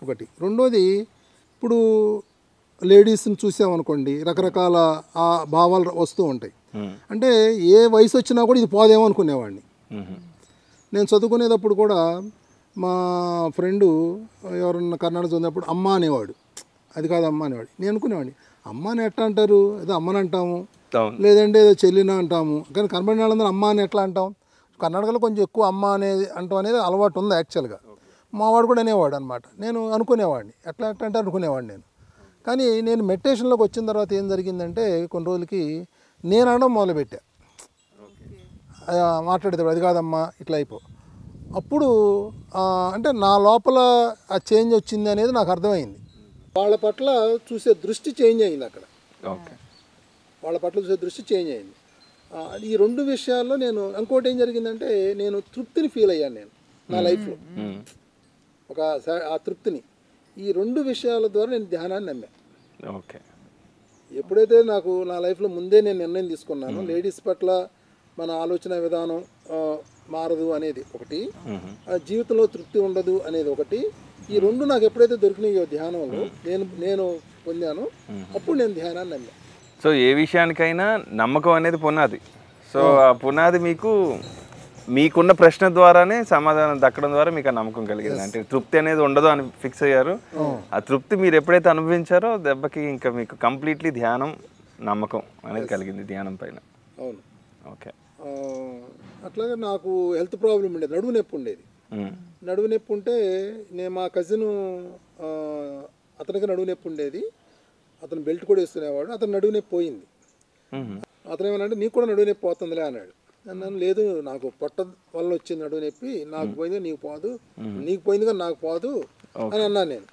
ఒకటి. రెండోది, ఇప్పుడు లేడీస్ని చూసామనుకోండి, రకరకాల ఆ భావాలు వస్తూ ఉంటాయి. అంటే ఏ వయసు వచ్చినా కూడా ఇది పోదేమో అనుకునేవాడిని. నేను చదువుకునేటప్పుడు కూడా మా ఫ్రెండు ఎవరన్నా కర్ణాటక చదివినప్పుడు అమ్మ అనేవాడు, అది కాదు అమ్మ అనేవాడు. నేను అనుకునేవాడిని అమ్మ అని ఎట్లా అంటారు, ఏదో అమ్మని అంటాము, లేదంటే ఏదో చెల్లిన అంటాము, కానీ కనబడిన వాళ్ళందరూ అమ్మ అని ఎట్లా అంటాం. కర్ణాటకలో కొంచెం ఎక్కువ అమ్మ అనేది అంటాం అనేది అలవాటు ఉంది యాక్చువల్గా. మావాడు కూడా అనేవాడు అనమాట. నేను అనుకునేవాడిని ఎట్లా అంటే అనుకునేవాడిని నేను. కానీ నేను మెడిటేషన్లోకి వచ్చిన తర్వాత ఏం జరిగిందంటే కొన్ని రోజులకి నేను అనడం మొదలుపెట్టా, మాట్లాడేటప్పుడు అది కాదమ్మా ఇట్లా అయిపో. అప్పుడు అంటే నా లోపల ఆ చేంజ్ వచ్చింది అనేది నాకు అర్థమైంది. వాళ్ళ పట్ల చూసే దృష్టి చేంజ్ అయింది అక్కడ. వాళ్ళ పట్ల చూసే దృష్టి చేంజ్ అయింది. ఈ 2 విషయాల్లో నేను ఇంకోటి ఏం జరిగిందంటే నేను తృప్తిని ఫీల్ అయ్యాను నేను నా లైఫ్లో, ఆ తృప్తిని. ఈ 2 విషయాల ద్వారా నేను ధ్యానాన్ని నమ్మాను. ఎప్పుడైతే నాకు నా లైఫ్లో ముందే నేను నిర్ణయం తీసుకున్నాను, లేడీస్ పట్ల మన ఆలోచన విధానం మారదు అనేది ఒకటి, జీవితంలో తృప్తి ఉండదు అనేది ఒకటి, ఈ 2 నాకు ఎప్పుడైతే దొరికినాయో ధ్యానంలో నేను పొందాను, అప్పుడు నేను ధ్యానాన్ని నమ్మాను. సో ఏ విషయానికైనా నమ్మకం అనేది పునాది. సో ఆ పునాది మీకున్న ప్రశ్న ద్వారానే సమాధానం దక్కడం ద్వారా మీకు ఆ నమ్మకం కలిగింది. అంటే తృప్తి అనేది ఉండదు అని ఫిక్స్ అయ్యారు. ఆ తృప్తి మీరు ఎప్పుడైతే అనుభవించారో దెబ్బకి ఇంకా మీకు కంప్లీట్లీ ధ్యానం నమ్మకం అనేది కలిగింది ధ్యానం పైన. అవును. ఓకే. అట్లాగే నాకు హెల్త్ ప్రాబ్లం ఉండేది, నడువు నొప్పి ఉండేది. నడువు నొప్పి ఉంటే మా కజిన్ అతనికి నడువు నొప్పి ఉండేది, అతను బెల్ట్ కూడా వేసుకునేవాడు. అతను నడువు నొప్పి పోయింది. అతను ఏమన్నాడు, నీకు కూడా నడువు నొప్పి పోతుందిలే అన్నాడు. అన్నాను, లేదు నాకు పొట్ట వల్ల వచ్చింది నడువు నొప్పి, నాకు పోయింది నీకు పోదు, నీకు పోయింది కానీ నాకు పోదు అని అన్నాను నేను.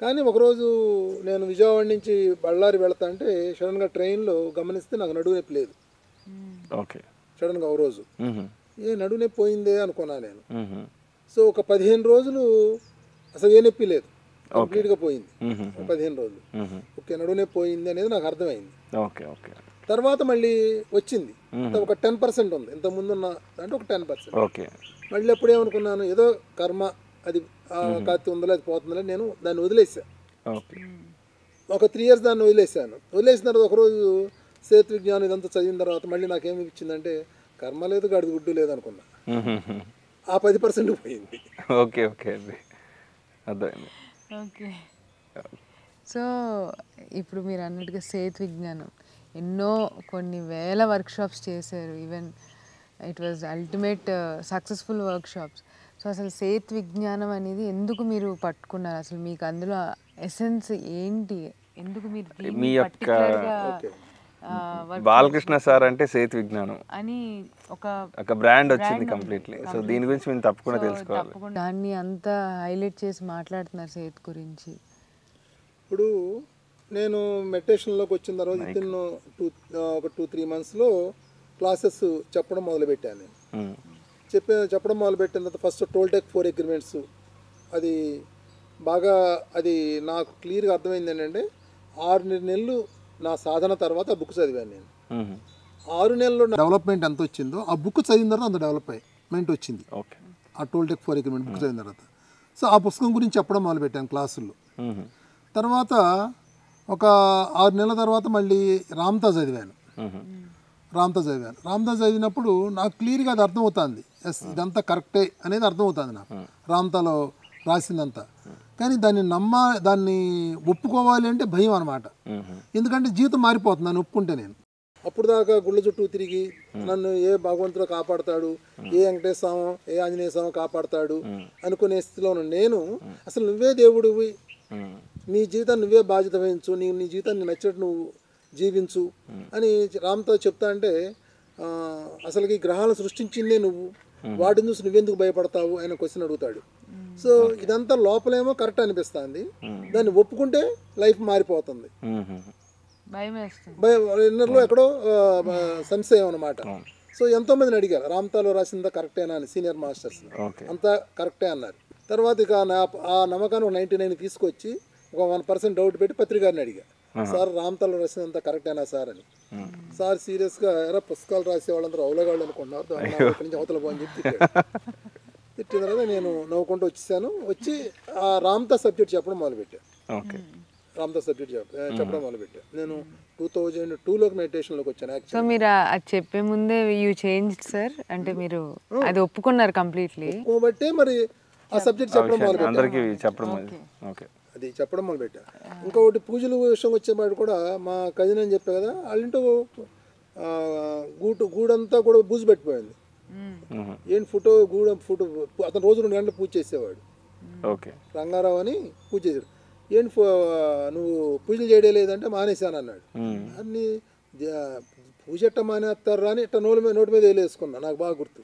కానీ ఒకరోజు నేను విజయవాడ నుంచి బళ్ళారి వెళ్తా అంటే సడన్గా ట్రైన్లో గమనిస్తే నాకు నడువు నొప్పి లేదు. ఓకే. సడన్గా ఒక రోజు ఏ నడువు నొప్పి పోయిందే అనుకున్నా నేను. మ్మ్. సో ఒక 15 రోజులు అసలు ఏ నొప్పి లేదు, కంప్లీట్గా పోయింది. 15 రోజులు ఓకే నడువు నొప్పి పోయింది అనేది నాకు అర్థమైంది. ఓకే. ఓకే. తర్వాత మళ్ళీ వచ్చింది, ఒక 10% ఉంది, ఇంత ముందున్న అంటే ఒక 10%. ఓకే. మళ్ళీ ఎప్పుడు ఏమనుకున్నాను, ఏదో కర్మ అది కాతి ఉందో అది పోతుందని నేను దాన్ని వదిలేసాను. ఓకే. ఒక 3 years దాన్ని వదిలేసాను. వదిలేసిన తర్వాత ఒకరోజు సేతు విజ్ఞానం ఇదంతా చదివిన తర్వాత మళ్ళీ నాకేమి ఇచ్చిందంటే కర్మ లేదు గడిది గుడ్డు లేదు అనుకున్నా. ఆ 10% పోయింది. ఓకే. ఓకే అండి, అర్థమైంది. ఓకే. సో ఇప్పుడు మీరు అన్నట్టుగా సేతు విజ్ఞానం ఎన్నో కొన్ని వేల వర్క్షాప్స్ చేశారు. Even it was ultimate successful workshops. So అసలు సేతు విజ్ఞానం అనేది ఎందుకు మీరు పట్టుకున్నారు? అసలు మీకు అందులో ఎసెన్స్ ఏంటి? ఎందుకు మీరు మీ యొక్క పర్టికులర్గా బాలకృష్ణ సార్ అంటే సేతు విజ్ఞానం అని ఒక బ్రాండ్ వచ్చింది కంప్లీట్లీ. సో దీని గురించి మేము తప్పకుండా తెలుసుకోవాలి. దాన్ని అంతా హైలైట్ చేసి మాట్లాడుతున్నారు సేతు గురించి. ఇప్పుడు నేను మెడిటేషన్లోకి వచ్చిన తర్వాత వితిన్ ఒక 2-3 monthsలో క్లాసెస్ చెప్పడం మొదలుపెట్టాను. నేను చెప్పడం మొదలుపెట్టిన తర్వాత ఫస్ట్ టోల్టెక్ 4 అగ్రిమెంట్స్ అది బాగా అది నాకు క్లియర్గా అర్థమైంది ఏంటంటే 6 నెలలు నా సాధన తర్వాత ఆ బుక్ చదివాను నేను. 6 నెలల్లో డెవలప్మెంట్ ఎంత వచ్చిందో ఆ బుక్ చదివిన తర్వాత అంత డెవలప్మెంట్ వచ్చింది. ఆ టోల్టెక్ 4 అగ్రిమెంట్ బుక్ చదివిన తర్వాత. సో ఆ పుస్తకం గురించి చెప్పడం మొదలుపెట్టాను క్లాసుల్లో. తర్వాత ఒక 6 నెలల తర్వాత మళ్ళీ రామ్తా చదివాను. రామ్తా చదివినప్పుడు నాకు క్లియర్గా అది అర్థమవుతుంది. ఎస్ ఇదంతా కరెక్టే అనేది అర్థమవుతుంది నాకు రామ్తాలో రాసిందంతా. కానీ దాన్ని ఒప్పుకోవాలి అంటే భయం అనమాట. ఎందుకంటే జీవితం మారిపోతుంది నన్ను ఒప్పుకుంటే. నేను అప్పుడు దాకా గుళ్ళ చుట్టూ తిరిగి నన్ను ఏ భగవంతుడు కాపాడతాడు, ఏ వెంకటేశ్వర స్వామి ఏ ఆంజనేయ స్వామి కాపాడతాడు అనుకునే స్థితిలో నేను అసలు నువ్వే దేవుడివి, నీ జీవితాన్ని నువ్వే బాధ్యత వహించు, నీ జీవితాన్ని నచ్చినట్టు నువ్వు జీవించు అని రామ్తో చెప్తా అంటే అసలుకి గ్రహాలను సృష్టించిందే నువ్వు, వాటిని చూసి నువ్వెందుకు భయపడతావు ఆయన క్వశ్చన్ అడుగుతాడు. సో ఇదంతా లోపలేమో కరెక్ట్ అనిపిస్తుంది, దాన్ని ఒప్పుకుంటే లైఫ్ మారిపోతుంది. ఇన్నర్లో ఎక్కడో సంశయం అనమాట. సో ఎంతోమందిని అడిగారు రామ్తాలో రాసిందా కరెక్టేనా అని, సీనియర్ మాస్టర్స్ అంతా కరెక్టే అన్నారు. తర్వాత ఇక ఆ నమ్మకాన్ని 99 తీసుకొచ్చి ఒక 1% డౌట్ పెట్టి పత్రికారిని అడిగా, సార్ రామ్తాలో రాసిందంతా కరెక్టేనా సార్ అని. సార్ సీరియస్గా ఎరా పుస్తకాలు రాసే వాళ్ళందరూ అవులగాళ్ళు అనుకుంటున్నారు, ఇక్కడి నుంచి అవతల పోని చెప్పి తిట్టిన తర్వాత నేను నవ్వుకుంటూ వచ్చేసాను. వచ్చి ఆ రామ్తా సబ్జెక్ట్ చెప్పడం మొదలుపెట్టాను. రామ్తా సబ్జెక్ట్ చెప్పడం మొదలుపెట్టాను. నేను 2002లోకి మెడిటేషన్లోకి వచ్చాను. సో మీరు అది చెప్పే ముందే యూ చేంజ్ సార్, అంటే మీరు అది ఒప్పుకున్నారు కంప్లీట్లీ ఒప్పుకోబట్టే మరి ఆ సబ్జెక్ట్ చెప్పడం అది చెప్పడం మొదలుపెట్టా. ఇంకొకటి పూజల విషయం వచ్చేవాడు కూడా మా కజిన్ అని చెప్పా కదా, వాళ్ళంటూ గూడంతా కూడా బూజు పెట్టిపోయింది. ఏంటి ఫోటో అతను రోజు 2 గంటలు పూజ చేసేవాడు. రంగారావు అని పూజ చేశాడు. ఏంటి నువ్వు పూజలు చేయడం లేదంటే మానేశాను అన్నాడు. అన్ని పూజ ఎట్ట మానేస్తారు అని ఇట్ట నోటి మీద వేలేసుకున్నా, నాకు బాగా గుర్తు.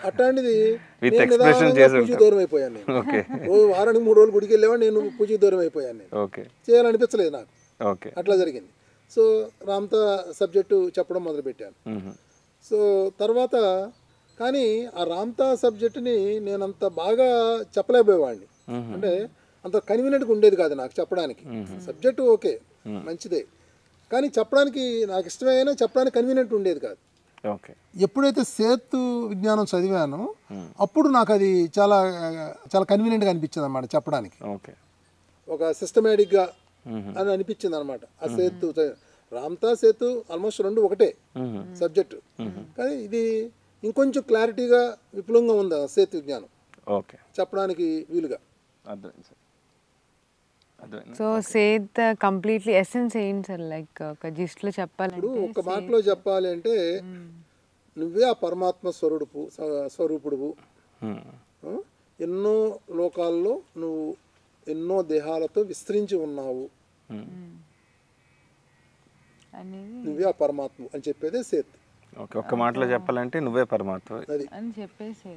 అట్లాంటిది పూజ దూరం అయిపోయాను నేను. వారానికి 3 రోజులు గుడికి వెళ్ళేవాడు, నేను పూజకి దూరం అయిపోయాను. నేను చేయాలనిపించలేదు నాకు, అట్లా జరిగింది. సో రామ్తా సబ్జెక్టు చెప్పడం మొదలుపెట్టాను. సో తర్వాత కానీ ఆ రామ్తా సబ్జెక్టుని నేను అంత బాగా చెప్పలేకపోయేవాడిని. అంటే అంత కన్వీనియంట్గా ఉండేది కాదు నాకు చెప్పడానికి. సబ్జెక్టు ఓకే మంచిదే, కానీ చెప్పడానికి నాకు ఇష్టమే అయినా చెప్పడానికి కన్వీనియంట్ ఉండేది కాదు. ఎప్పుడైతే సేతు విజ్ఞానం చదివానో అప్పుడు నాకు అది చాలా చాలా కన్వీనియంట్గా అనిపించింది అనమాట చెప్పడానికి. ఒక సిస్టమేటిక్గా అని అనిపించింది అనమాట. ఆ సేతు రామ్తా సేతు ఆల్మోస్ట్ 2 ఒకటే సబ్జెక్టు, కానీ ఇది ఇంకొంచెం క్లారిటీగా విపులంగా ఉంది సేతు విజ్ఞానం చెప్పడానికి వీలుగా. సో సేత్ కంప్లీట్లీ ఎసెన్స్ ఏంటి సార్? లైక్ ఒక జిస్ట్లో చెప్పాలంటే, ఒక మాటలో చెప్పాలి అంటే నువ్వే ఆ పరమాత్మ స్వరూపుడువు. ఎన్నో లోకాల్లో నువ్వు ఎన్నో దేహాలతో విస్తరించి ఉన్నావు, నువ్వే ఆ పరమాత్మ అని చెప్పేదే సేత్. ఒక్క మాటలో చెప్పాలంటే నువ్వే పరమాత్మ అని చెప్పేసి.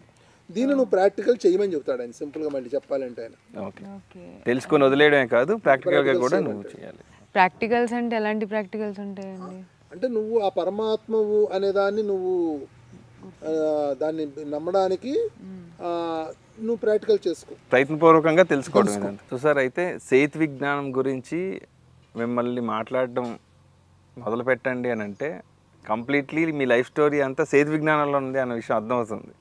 దీన్ని నువ్వు ప్రాక్టికల్ చేయమని చెప్తాడు ఆయన, సింపుల్గా మళ్ళీ చెప్పాలంటే ఆయన. Okay, okay. తెలుసుకొని వదిలేయడమే కాదు ప్రాక్టికల్గా కూడా నువ్వు చేయాలి. ప్రాక్టికల్స్ అంటే ఎలాంటి ప్రాక్టికల్స్ ఉంటాయండి? అంటే నువ్వు ఆ పరమాత్మవు అనే దాన్ని నువ్వు దాన్ని నమ్మడానికి నువ్వు ప్రాక్టికల్ చేసుకో, ప్రయత్నపూర్వకంగా తెలుసుకోవడం ఇదంతా. చూసారు, అయితే సేతు విజ్ఞానం గురించి మిమ్మల్ని మాట్లాడడం మొదలు పెట్టండి అని అంటే కంప్లీట్లీ మీ లైఫ్ స్టోరీ అంతా సేతు విజ్ఞానంలో ఉంది అన్న విషయం అర్థమవుతుంది.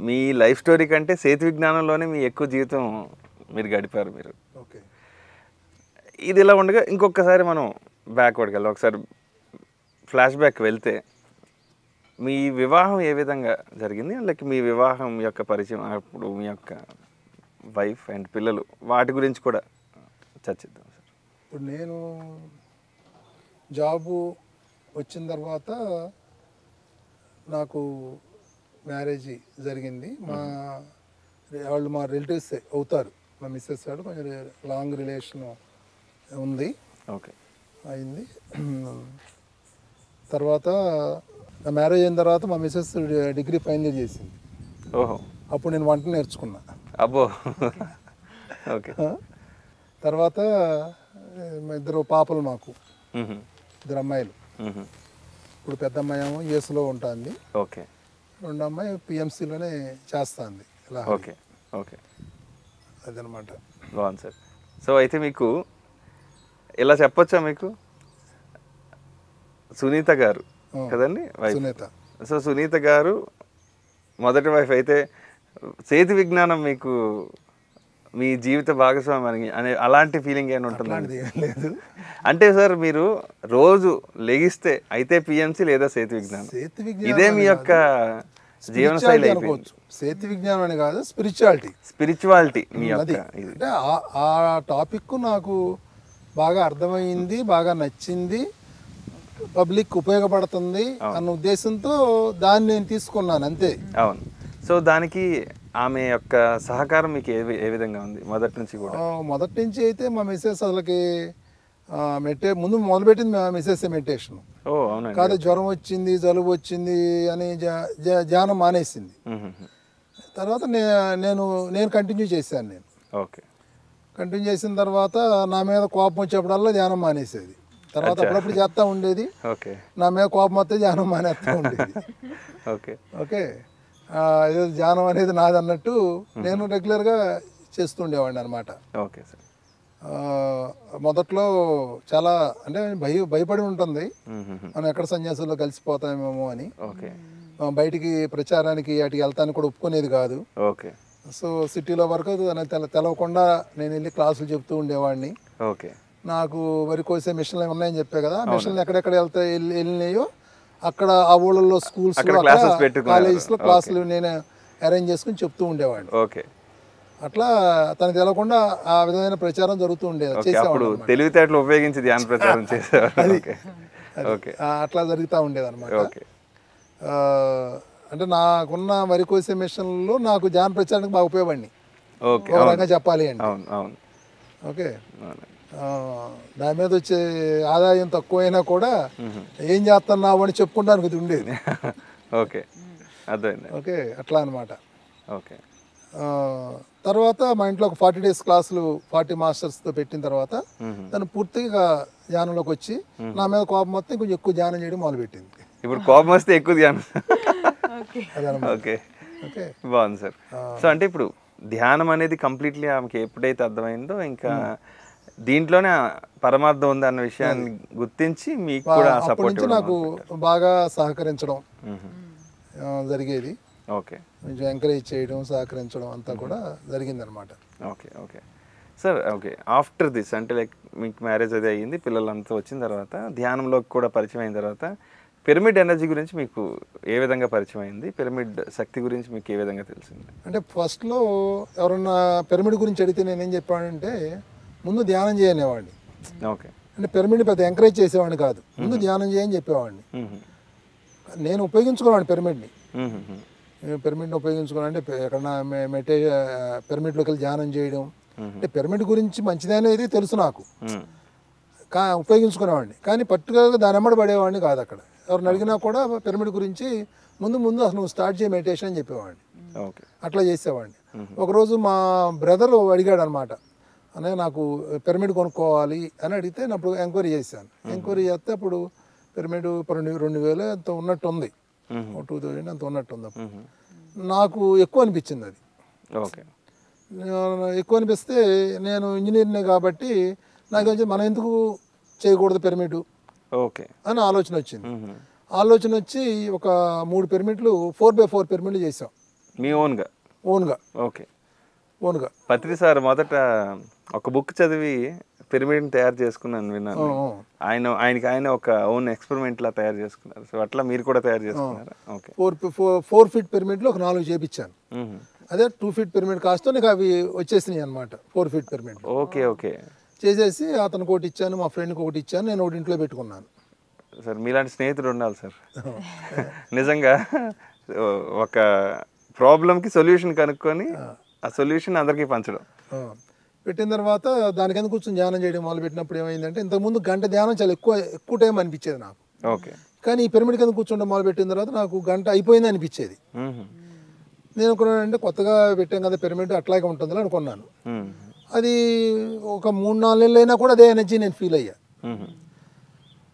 మీ లైఫ్ స్టోరీ కంటే సేతు విజ్ఞానంలోనే మీ ఎక్కువ జీవితం మీరు గడిపారు మీరు. ఓకే, ఇది ఇలా ఉండగా ఇంకొకసారి మనం బ్యాక్వర్డ్కి వెళ్ళాలి, ఒకసారి ఫ్లాష్ బ్యాక్ వెళ్తే మీ వివాహం ఏ విధంగా జరిగింది, లైక్ మీ వివాహం యొక్క పరిచయం, అప్పుడు మీ యొక్క వైఫ్ అండ్ పిల్లలు, వాటి గురించి కూడా చర్చిద్దాం సార్. ఇప్పుడు నేను జాబు వచ్చిన తర్వాత నాకు మ్యారేజ్ జరిగింది. వాళ్ళు మా రిలేటివ్స్ అవుతారు, మా మిస్సెస్ వాడు కొంచెం లాంగ్ రిలేషన్ ఉంది. ఓకే, అయింది. తర్వాత నా మ్యారేజ్ అయిన తర్వాత మా మిస్సెస్ డిగ్రీ ఫైనల్ ఇయర్ చేసింది. ఓహో, అప్పుడు నేను వంట నేర్చుకున్నా. అబ్బో, ఓకే. తర్వాత ఇద్దరు పాపలు మాకు, ఇద్దరు అమ్మాయిలు. ఇప్పుడు పెద్ద అమ్మాయి ఏమో యూఎస్లో ఉంటుంది, ఓకే. రెండో అమ్మాయి పిఎంసీలోనే చేస్తుంది. ఓకే, ఓకే, అదనమాట. బాగుంది సార్. సో అయితే మీకు ఇలా చెప్పొచ్చా, మీకు సునీత గారు కదండి వైఫ్? సునీత. సో సునీత గారు మొదటి వైఫ్ అయితే సేతు విజ్ఞానం మీకు మీ జీవిత భాగస్వామి అనే అలాంటి ఫీలింగ్ ఏమైనా ఉంటుందండి? లేదు. అంటే సార్ మీరు రోజు లెగిస్తే అయితే పిఎంసి లేదా సేతు విజ్ఞానం, ఇదే మీ యొక్క జీవన శైలి అనుకోవచ్చు. సేతు విజ్ఞానం అని కాదు, స్పిరిచువాలిటీ మీ యొక్క. అంటే ఆ టాపిక్ నాకు బాగా అర్థమైంది, బాగా నచ్చింది, పబ్లిక్ ఉపయోగపడుతుంది అన్న ఉద్దేశంతో దాన్ని నేను తీసుకున్నాను అంతే. అవును. సో దానికి ఆమె యొక్క సహకారం మీకు ఏ విధంగా ఉంది మొదటి నుంచి కూడా? మొదటి నుంచి అయితే మా మిస్సెస్ అసలుకి ముందు మొదలుపెట్టింది మా మిస్సెస్ మెడిటేషన్. కాదు, జ్వరం వచ్చింది, జలుబు వచ్చింది అని ధ్యానం మానేసింది. తర్వాత నేను కంటిన్యూ చేశాను. నేను కంటిన్యూ చేసిన తర్వాత నా మీద కోపం వచ్చేప్పుడల్లా ధ్యానం మానేసేది. తర్వాత అప్పుడప్పుడు చేస్తూ ఉండేది, నా మీద కోపం వస్తే ధ్యానం మానేస్తూ ఉండేది. ఓకే, ఏదో ధ్యానం అనేది నాది అన్నట్టు నేను రెగ్యులర్గా చేస్తుండేవాడిని అనమాట. మొదట్లో చాలా అంటే భయపడి ఉంటుంది, మనం ఎక్కడ సన్యాసుల్లో కలిసిపోతామేమో అని. బయటికి ప్రచారానికి అటుకి వెళ్తానికి కూడా ఒప్పుకునేది కాదు. సో సిటీలో వరకు తెలవకుండా నేను వెళ్ళి క్లాసులు చెప్తూ ఉండేవాడిని. నాకు వరి కోసే మిషన్లు ఉన్నాయని చెప్పే కదా, మిషన్లు ఎక్కడెక్కడ వెళ్ళినాయో అక్కడ ఆ ఊళ్ళలో స్కూల్స్ కాలేజెస్లో క్లాసులు నేను అరేంజ్ చేసుకుని చెప్తూ ఉండేవాడిని. అట్లా తనకు తెలవకుండా ఆ విధమైన ప్రచారం జరుగుతూ ఉండేది. తెలివితేటలు ఉపయోగించి ధ్యాన ప్రచారం చేసేవారు. అట్లా జరుగుతూ ఉండేది అనమాట. అంటే నాకున్న వరి కోసే మిషన్లో నాకు ధ్యాన ప్రచారానికి బాగా ఉపయోగపడి చెప్పాలి అంటే. ఓకే, దాని మీద వచ్చే ఆదాయం తక్కువైనా కూడా ఏం చేస్తున్నావు అని చెప్పుకుంటానికి ఇది ఉండేది. ఓకే, అట్లా అనమాట. తర్వాత మా ఇంట్లో ఒక 40 days క్లాసులు 40 మాస్టర్స్తో పెట్టిన తర్వాత తను పూర్తిగా ధ్యానంలోకి వచ్చి నా మీద కోపం మొత్తం కొంచెం ఎక్కువ ధ్యానం చేయడం మొదలుపెట్టింది. ఇప్పుడు కోపం వస్తే ఎక్కువ ధ్యానం. బాగుంది సార్. సో అంటే ఇప్పుడు ధ్యానం అనేది కంప్లీట్లీ ఆమెకి ఎప్పుడైతే అర్థమైందో ఇంకా దీంట్లోనే పరమార్థం ఉంది అన్న విషయాన్ని గుర్తించి మీకు కూడా సపోర్ట్ నాకు బాగా సహకరించడం జరిగేది. కొంచెం ఎంకరేజ్ చేయడం, సహకరించడం అంతా కూడా జరిగిందనమాట. Okay sir. ఆఫ్టర్ దిస్ అంటే లైక్ మీకు మ్యారేజ్ అది అయ్యింది, పిల్లలంతా వచ్చిన తర్వాత ధ్యానంలోకి కూడా పరిచయం అయిన తర్వాత పిరమిడ్ ఎనర్జీ గురించి మీకు ఏ విధంగా పరిచయం అయింది, పిరమిడ్ శక్తి గురించి మీకు ఏ విధంగా తెలిసింది? అంటే ఫస్ట్లో ఎవరన్నా పిరమిడ్ గురించి అడిగితే నేనేం చెప్పానంటే ముందు ధ్యానం చేయనేవాడిని. అంటే పిరమిడ్ పెద్ద ఎంకరేజ్ చేసేవాడిని కాదు, ముందు ధ్యానం చేయని చెప్పేవాడిని. నేను ఉపయోగించుకున్నాను పిరమిడ్ని. పిరమిడ్ని ఉపయోగించుకున్నాను అంటే ఎక్కడన్నా పిరమిడ్లోకి వెళ్ళి ధ్యానం చేయడం, అంటే పిరమిడ్ గురించి మంచిదనేది తెలుసు నాకు, ఉపయోగించుకునేవాడిని. కానీ పర్టికులర్గా దాని అమ్మడి పడేవాడిని కాదు. అక్కడ ఎవరిని అడిగినా కూడా పిరమిడ్ గురించి ముందు అసలు నువ్వు స్టార్ట్ చేయ మెడిటేషన్ అని చెప్పేవాడిని. ఓకే. అట్లా చేసేవాడిని. ఒకరోజు మా బ్రదర్ అడిగాడు అనమాట, అనే నాకు పిరమిడ్ కొనుక్కోవాలి అని అడిగితే అప్పుడు ఎంక్వైరీ చేశాను. ఎంక్వైరీ చేస్తే అప్పుడు పిరమిడ్ 2000 అంత ఉన్నట్టు ఉంది, 2000 అంత ఉన్నట్టు ఉంది. అప్పుడు నాకు ఎక్కువ అనిపించింది అది. ఓకే. ఎక్కువ అనిపిస్తే నేను ఇంజనీర్నే కాబట్టి నాకు వచ్చి మనం ఎందుకు చేయకూడదు పిరమిడ్ ఓకే అని ఆలోచన వచ్చింది. ఆలోచన వచ్చి ఒక 3 పిరమిడ్లు 4x4 పిరమిడ్లు చేసాం మీ ఓన్గా. ఓకే. ఓన్గా. పత్రి సార్ మొదట ఒక బుక్ చదివి పిరమిడ్ని తయారు చేసుకున్నాను విన్నాను. ఆయన ఒక ఓన్ ఎక్స్పెరిమెంట్ లా తయారు చేసుకున్నారు. సో అట్లా మీరు కూడా తయారు చేసుకున్నారా? ఓకే. 4 ఫీట్ పిరమిడ్లు ఒక 4 చేపించాను. అదే 2 ఫీట్ పిరమిడ్ కాస్తో నాకు అవి వచ్చేసినాయి అనమాట. 4 ఫీట్ పిరమిడ్. ఓకే. ఓకే. చేసేసి అతనికి ఒకటి ఇచ్చాను, మా ఫ్రెండ్కి ఒకటి ఇచ్చాను, నేను ఒకటి ఇంట్లో పెట్టుకున్నాను. సార్ మీలాంటి స్నేహితుడు ఉండాలి సార్. నిజంగా ఒక ప్రాబ్లంకి సొల్యూషన్ కనుక్కొని ఆ సొల్యూషన్ అందరికీ పంచడం. పెట్టిన తర్వాత దానికి ఎందుకు కూర్చొని ధ్యానం చేయడం మొదలు పెట్టినప్పుడు ఏమైందంటే, ఇంతకుముందు గంట ధ్యానం చాలా ఎక్కువ టైం అనిపించేది నాకు. ఓకే. కానీ ఈ పిరమిడ్ కింద కూర్చోండి మొదలు పెట్టిన తర్వాత నాకు గంట అయిపోయింది అనిపించేది. నేను అనుకున్నానంటే కొత్తగా పెట్టాం కదా పిరమిడ్ అట్లాగే ఉంటుందని అనుకున్నాను. అది ఒక 3-4 నెలలు అయినా కూడా అదే ఎనర్జీ నేను ఫీల్ అయ్యా.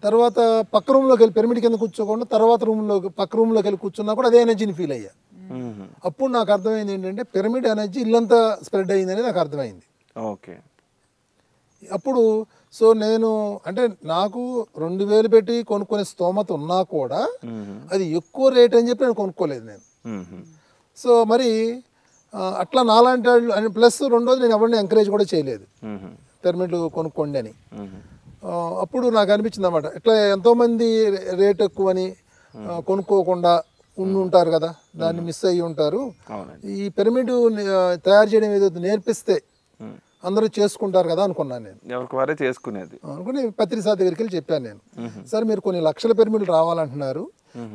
తర్వాత పక్క రూమ్లోకి వెళ్ళి పిరమిడ్ కింద కూర్చోకుండా తర్వాత పక్క రూమ్లోకి వెళ్ళి కూర్చున్నా కూడా అదే ఎనర్జీని ఫీల్ అయ్యా. అప్పుడు నాకు అర్థమైంది ఏంటంటే పిరమిడ్ ఎనర్జీ ఇల్లంతా స్ప్రెడ్ అయ్యింది అనేది నాకు అర్థమైంది. ఓకే. అప్పుడు సో నేను అంటే నాకు 2000 పెట్టి కొనుక్కునే స్తోమత ఉన్నా కూడా అది ఎక్కువ రేట్ అని చెప్పి నేను కొనుక్కోలేదు నేను. సో మరి అట్లా నాలాంటి వాళ్ళు ప్లస్ రెండోది నేను ఎవరిని ఎంకరేజ్ కూడా చేయలేదు పిరమిడ్లు కొనుక్కోండి అని. అప్పుడు నాకు అనిపించింది అన్నమాట, ఇట్లా ఎంతోమంది రేట్ ఎక్కువని కొనుక్కోకుండా ఉంటారు కదా, దాన్ని మిస్ అయ్యి ఉంటారు. ఈ పిరమిడ్ తయారు చేయడం ఏదో నేర్పిస్తే అందరూ చేసుకుంటారు కదా అనుకున్నాను నేను. ఎవరికి వారే చేసుకునేది అనుకుని పత్రి సార్ దగ్గరికి వెళ్ళి చెప్పాను నేను, సార్ మీరు కొన్ని లక్షల పిరమిడ్లు రావాలంటున్నారు,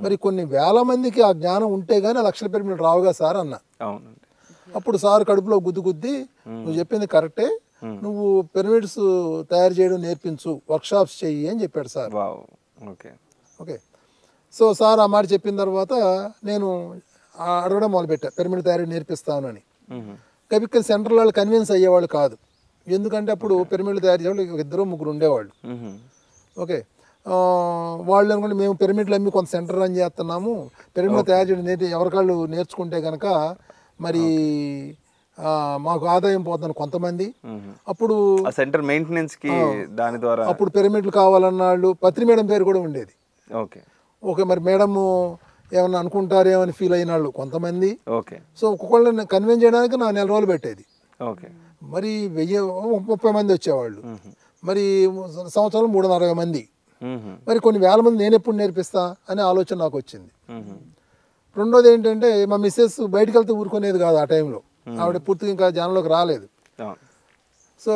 మరి కొన్ని వేల మందికి ఆ జ్ఞానం ఉంటే గానీ ఆ లక్షల పిరమిడ్లు రావుగా సార్ అన్న. అప్పుడు సార్ కడుపులో గుద్ది నువ్వు చెప్పింది కరెక్టే, నువ్వు పిరమిడ్స్ తయారు చేయడం నేర్పించు, వర్క్షాప్స్ చెయ్యి అని చెప్పాడు sir. Okay. Okay. So sir ఆ మాట చెప్పిన తర్వాత నేను అడగడం మొదలుపెట్టా, పిరమిడ్ తయారీ నేర్పిస్తాను అని. కవిక్కల్ సెంటర్ వాళ్ళు కన్విన్స్ అయ్యేవాళ్ళు కాదు, ఎందుకంటే అప్పుడు పిరమిడ్లు తయారు చేసేవాళ్ళు 2-3 ఉండేవాళ్ళు. ఓకే. వాళ్ళు అనుకుంటే మేము పిరమిడ్లు అమ్మి కొంత సెంటర్ రన్ చేస్తున్నాము, పిరమిడ్ తయారు చేయడం ఎవరికాళ్ళు నేర్చుకుంటే కనుక మరి మాకు ఆదాయం పోతుంది కొంతమంది. అప్పుడు సెంటర్ మెయింటెనెన్స్ కి దాని ద్వారా అప్పుడు పిరమిడ్లు కావాలన్న వాళ్ళు పత్రి మేడం పేరు కూడా ఉండేది. ఓకే. ఓకే. మరి మేడం ఏమన్నా అనుకుంటారేమో అని ఫీల్ అయిన వాళ్ళు కొంతమంది. ఓకే. సో ఒక్కొక్కళ్ళని కన్విన్స్ చేయడానికి నా 4 రోజులు పెట్టేది. ఓకే. మరి 1030 మంది వచ్చేవాళ్ళు, మరి సంవత్సరంలో 360 మంది, మరి కొన్ని వేల మంది నేను ఎప్పుడు నేర్పిస్తా అనే ఆలోచన నాకు వచ్చింది. రెండోది ఏంటంటే మా మిస్సెస్ బయటకు వెళ్తే ఊరుకునేది కాదు ఆ టైంలో, ఆవిడ పూర్తిగా ఇంకా జనంలోకి రాలేదు. సో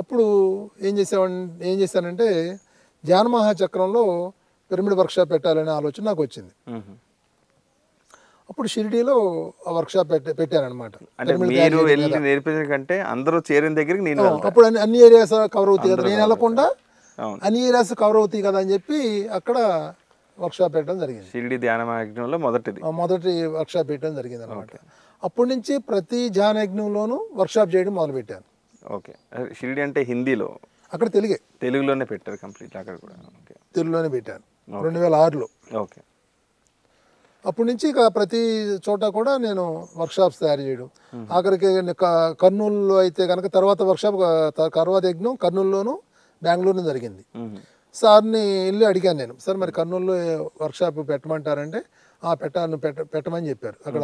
అప్పుడు ఏం చేశానంటే ధ్యాన మహాచక్రంలో పిరమిడ్ వర్క్షాప్ పెట్టాలనే ఆలోచన నాకు వచ్చింది. అప్పుడు షిరిడీలో ఆ వర్క్షాప్ పెట్టానమాట. అప్పుడు అన్ని ఏరియాస్ కవర్ అవుతాయి కదా, నేను వెళ్ళకుండా అన్ని ఏరియాస్ కవర్ అవుతాయి కదా అని చెప్పి అక్కడ వర్క్షాప్ పెట్టడం జరిగింది. షిరిడి ధ్యానయజ్ఞంలో మొదటి వర్క్షాప్ పెట్టడం జరిగింది అనమాట. అప్పటి నుంచి ప్రతి ధ్యానయజ్ఞంలోనూ వర్క్షాప్ చేయడం మొదలుపెట్టాను. ఓకే. షిరిడి అంటే హిందీలో, అక్కడ తెలుగులోనే పెట్టారు కంప్లీట్, అక్కడ కూడా తెలుగులోనే పెట్టాను 2006లో. ఓకే. అప్పటి నుంచి ఇక ప్రతి చోట కూడా నేను వర్క్షాప్స్ తయారు చేయడం. ఆఖరికి కర్నూలులో అయితే కనుక తర్వాత వర్క్షాప్ తర్వాత యజ్ఞం కర్నూలులోను బెంగళూరులో జరిగింది. సార్ని వెళ్ళి అడిగాను నేను, సార్ మరి కర్నూలులో వర్క్షాప్ పెట్టమంటారంటే పెట్టమని చెప్పారు. అక్కడ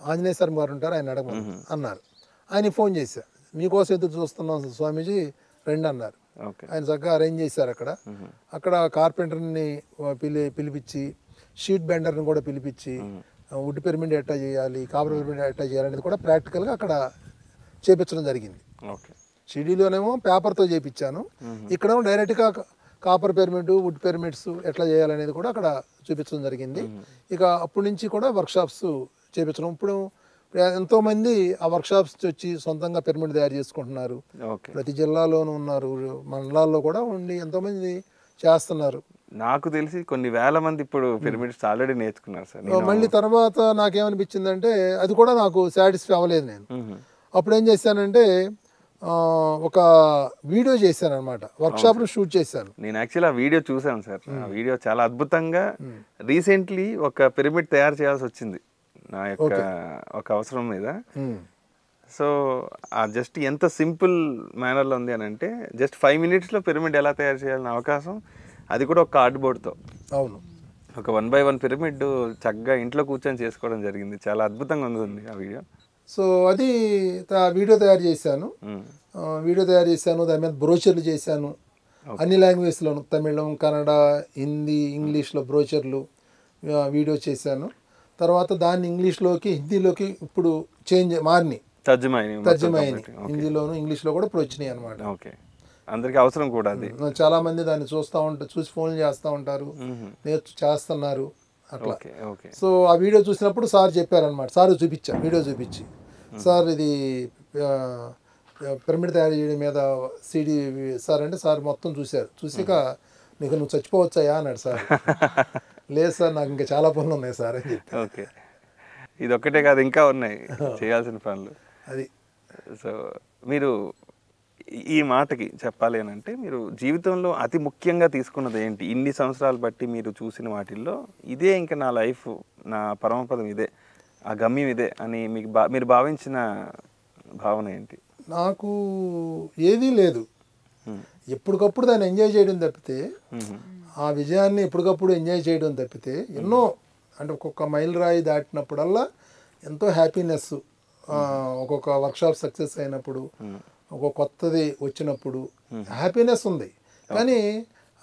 ఆంజనేయ స్వామి గారు ఉంటారు, ఆయన అడగమని అన్నారు. ఆయన ఫోన్ చేశారు, మీకోసం ఎదురు చూస్తున్నాం స్వామీజీ రండి అన్నారు. ఆయన చక్కగా అరేంజ్ చేశారు. అక్కడ కార్పెంటర్ని పిలిపించి షీట్ బెండర్ని కూడా పిలిపించి వుడ్ పిరమిడ్ ఎట్టా చేయాలి, కాపర్ పిరమిడ్ ఎట్టా చేయాలి అనేది కూడా ప్రాక్టికల్గా అక్కడ చేపించడం జరిగింది. షిరిడీలోనేమో పేపర్తో చేయించాను, ఇక్కడేమో డైరెక్ట్గా కాపర్ పిరమిడ్, వుడ్ పిరమిడ్స్ ఎట్లా చేయాలనేది కూడా అక్కడ చూపించడం జరిగింది. ఇక అప్పటి నుంచి కూడా వర్క్షాప్స్ చేపించడం. ఇప్పుడు ఎంతోమంది ఆ వర్క్షాప్స్ వచ్చి సొంతంగా పిరమిడ్ తయారు చేసుకుంటున్నారు. ప్రతి జిల్లాలోనూ ఉన్నారు, మండలాల్లో కూడా ఉండి ఎంతోమంది చేస్తున్నారు. నాకు తెలిసి కొన్ని వేల మంది ఇప్పుడు పిరమిడ్స్ ఆల్రెడీ నేర్చుకున్నారు సార్. మళ్ళీ తర్వాత నాకేమనిపించిందంటే అది కూడా నాకు సాటిస్ఫై అవ్వలేదు నేను. అప్పుడు ఏం చేశానంటే ఒక వీడియో చేశాను అనమాట, వర్క్షాప్ను షూట్ చేశాను. నేను యాక్చువల్లీ ఆ వీడియో చూసాను సార్. ఆ వీడియో చాలా అద్భుతంగా. రీసెంట్లీ ఒక పిరమిడ్ తయారు చేయాల్సి వచ్చింది నా యొక్క ఒక అవసరం మీద. సో జస్ట్ ఎంత సింపుల్ మేనర్లో ఉంది అని అంటే జస్ట్ 5 minutesలో పిరమిడ్ ఎలా తయారు చేయాలని అవకాశం, అది కూడా ఒక కార్డ్బోర్డ్తో. అవును, ఒక 1 by 1 పిరమిడ్ చక్కగా ఇంట్లో కూర్చొని చేసుకోవడం జరిగింది. చాలా అద్భుతంగా ఉంది ఆ వీడియో. సో అది వీడియో తయారు చేశాను. దాని మీద బ్రోచర్లు చేశాను అన్ని లాంగ్వేజ్లోను, తమిళం, కన్నడ, హిందీ, ఇంగ్లీష్లో బ్రోచర్లు వీడియో చేశాను. తర్వాత దాన్ని ఇంగ్లీష్లోకి, హిందీలోకి ఇప్పుడు మారినాయి, తర్జుమైనవి. హిందీలోను ఇంగ్లీష్లో కూడా ఇప్పుడు వచ్చినాయి అనమాట. ఓకే, అందరికీ అవసరం కూడా అది. చాలా మంది దాన్ని చూసి ఫోన్లు చేస్తూ ఉంటారు, చేస్తున్నారు అట్లా. సో ఆ వీడియో చూసినప్పుడు సార్ చెప్పారనమాట, సార్ వీడియో చూపించి, సార్ ఇది పిరమిడ్ తయారు చేయడం మీద సిడి సార్ అంటే, సార్ మొత్తం చూసాక నువ్వు చచ్చిపోవచ్చాయా అన్నాడు సార్. లేదు సార్, నాకు ఇంకా చాలా పనులు ఉన్నాయి సార్ అని చెప్పి. ఓకే, ఇది ఒక్కటే కాదు, ఇంకా ఉన్నాయి చేయాల్సిన పనులు. అది. సో మీరు ఈ మాటకి చెప్పాలి అని అంటే, మీరు జీవితంలో అతి ముఖ్యంగా తీసుకున్నది ఏంటి? ఇన్ని సంవత్సరాలు బట్టి మీరు చూసిన వాటిల్లో ఇదే ఇంకా నా లైఫ్, నా పరమపదం ఇదే, ఆ గమ్యం ఇదే అని మీకు మీరు భావించిన భావన ఏంటి? నాకు ఏదీ లేదు, ఎప్పటికప్పుడు దాన్ని ఎంజాయ్ చేయడం తప్పితే, ఆ విజయాన్ని ఎప్పటికప్పుడు ఎంజాయ్ చేయడం తప్పితే, ఎన్నో అంటే ఒక్కొక్క మైల్ రాయి దాటినప్పుడల్లా ఎంతో హ్యాపీనెస్, ఒక్కొక్క వర్క్షాప్ సక్సెస్ అయినప్పుడు, ఒక కొత్తది వచ్చినప్పుడు హ్యాపీనెస్ ఉంది. కానీ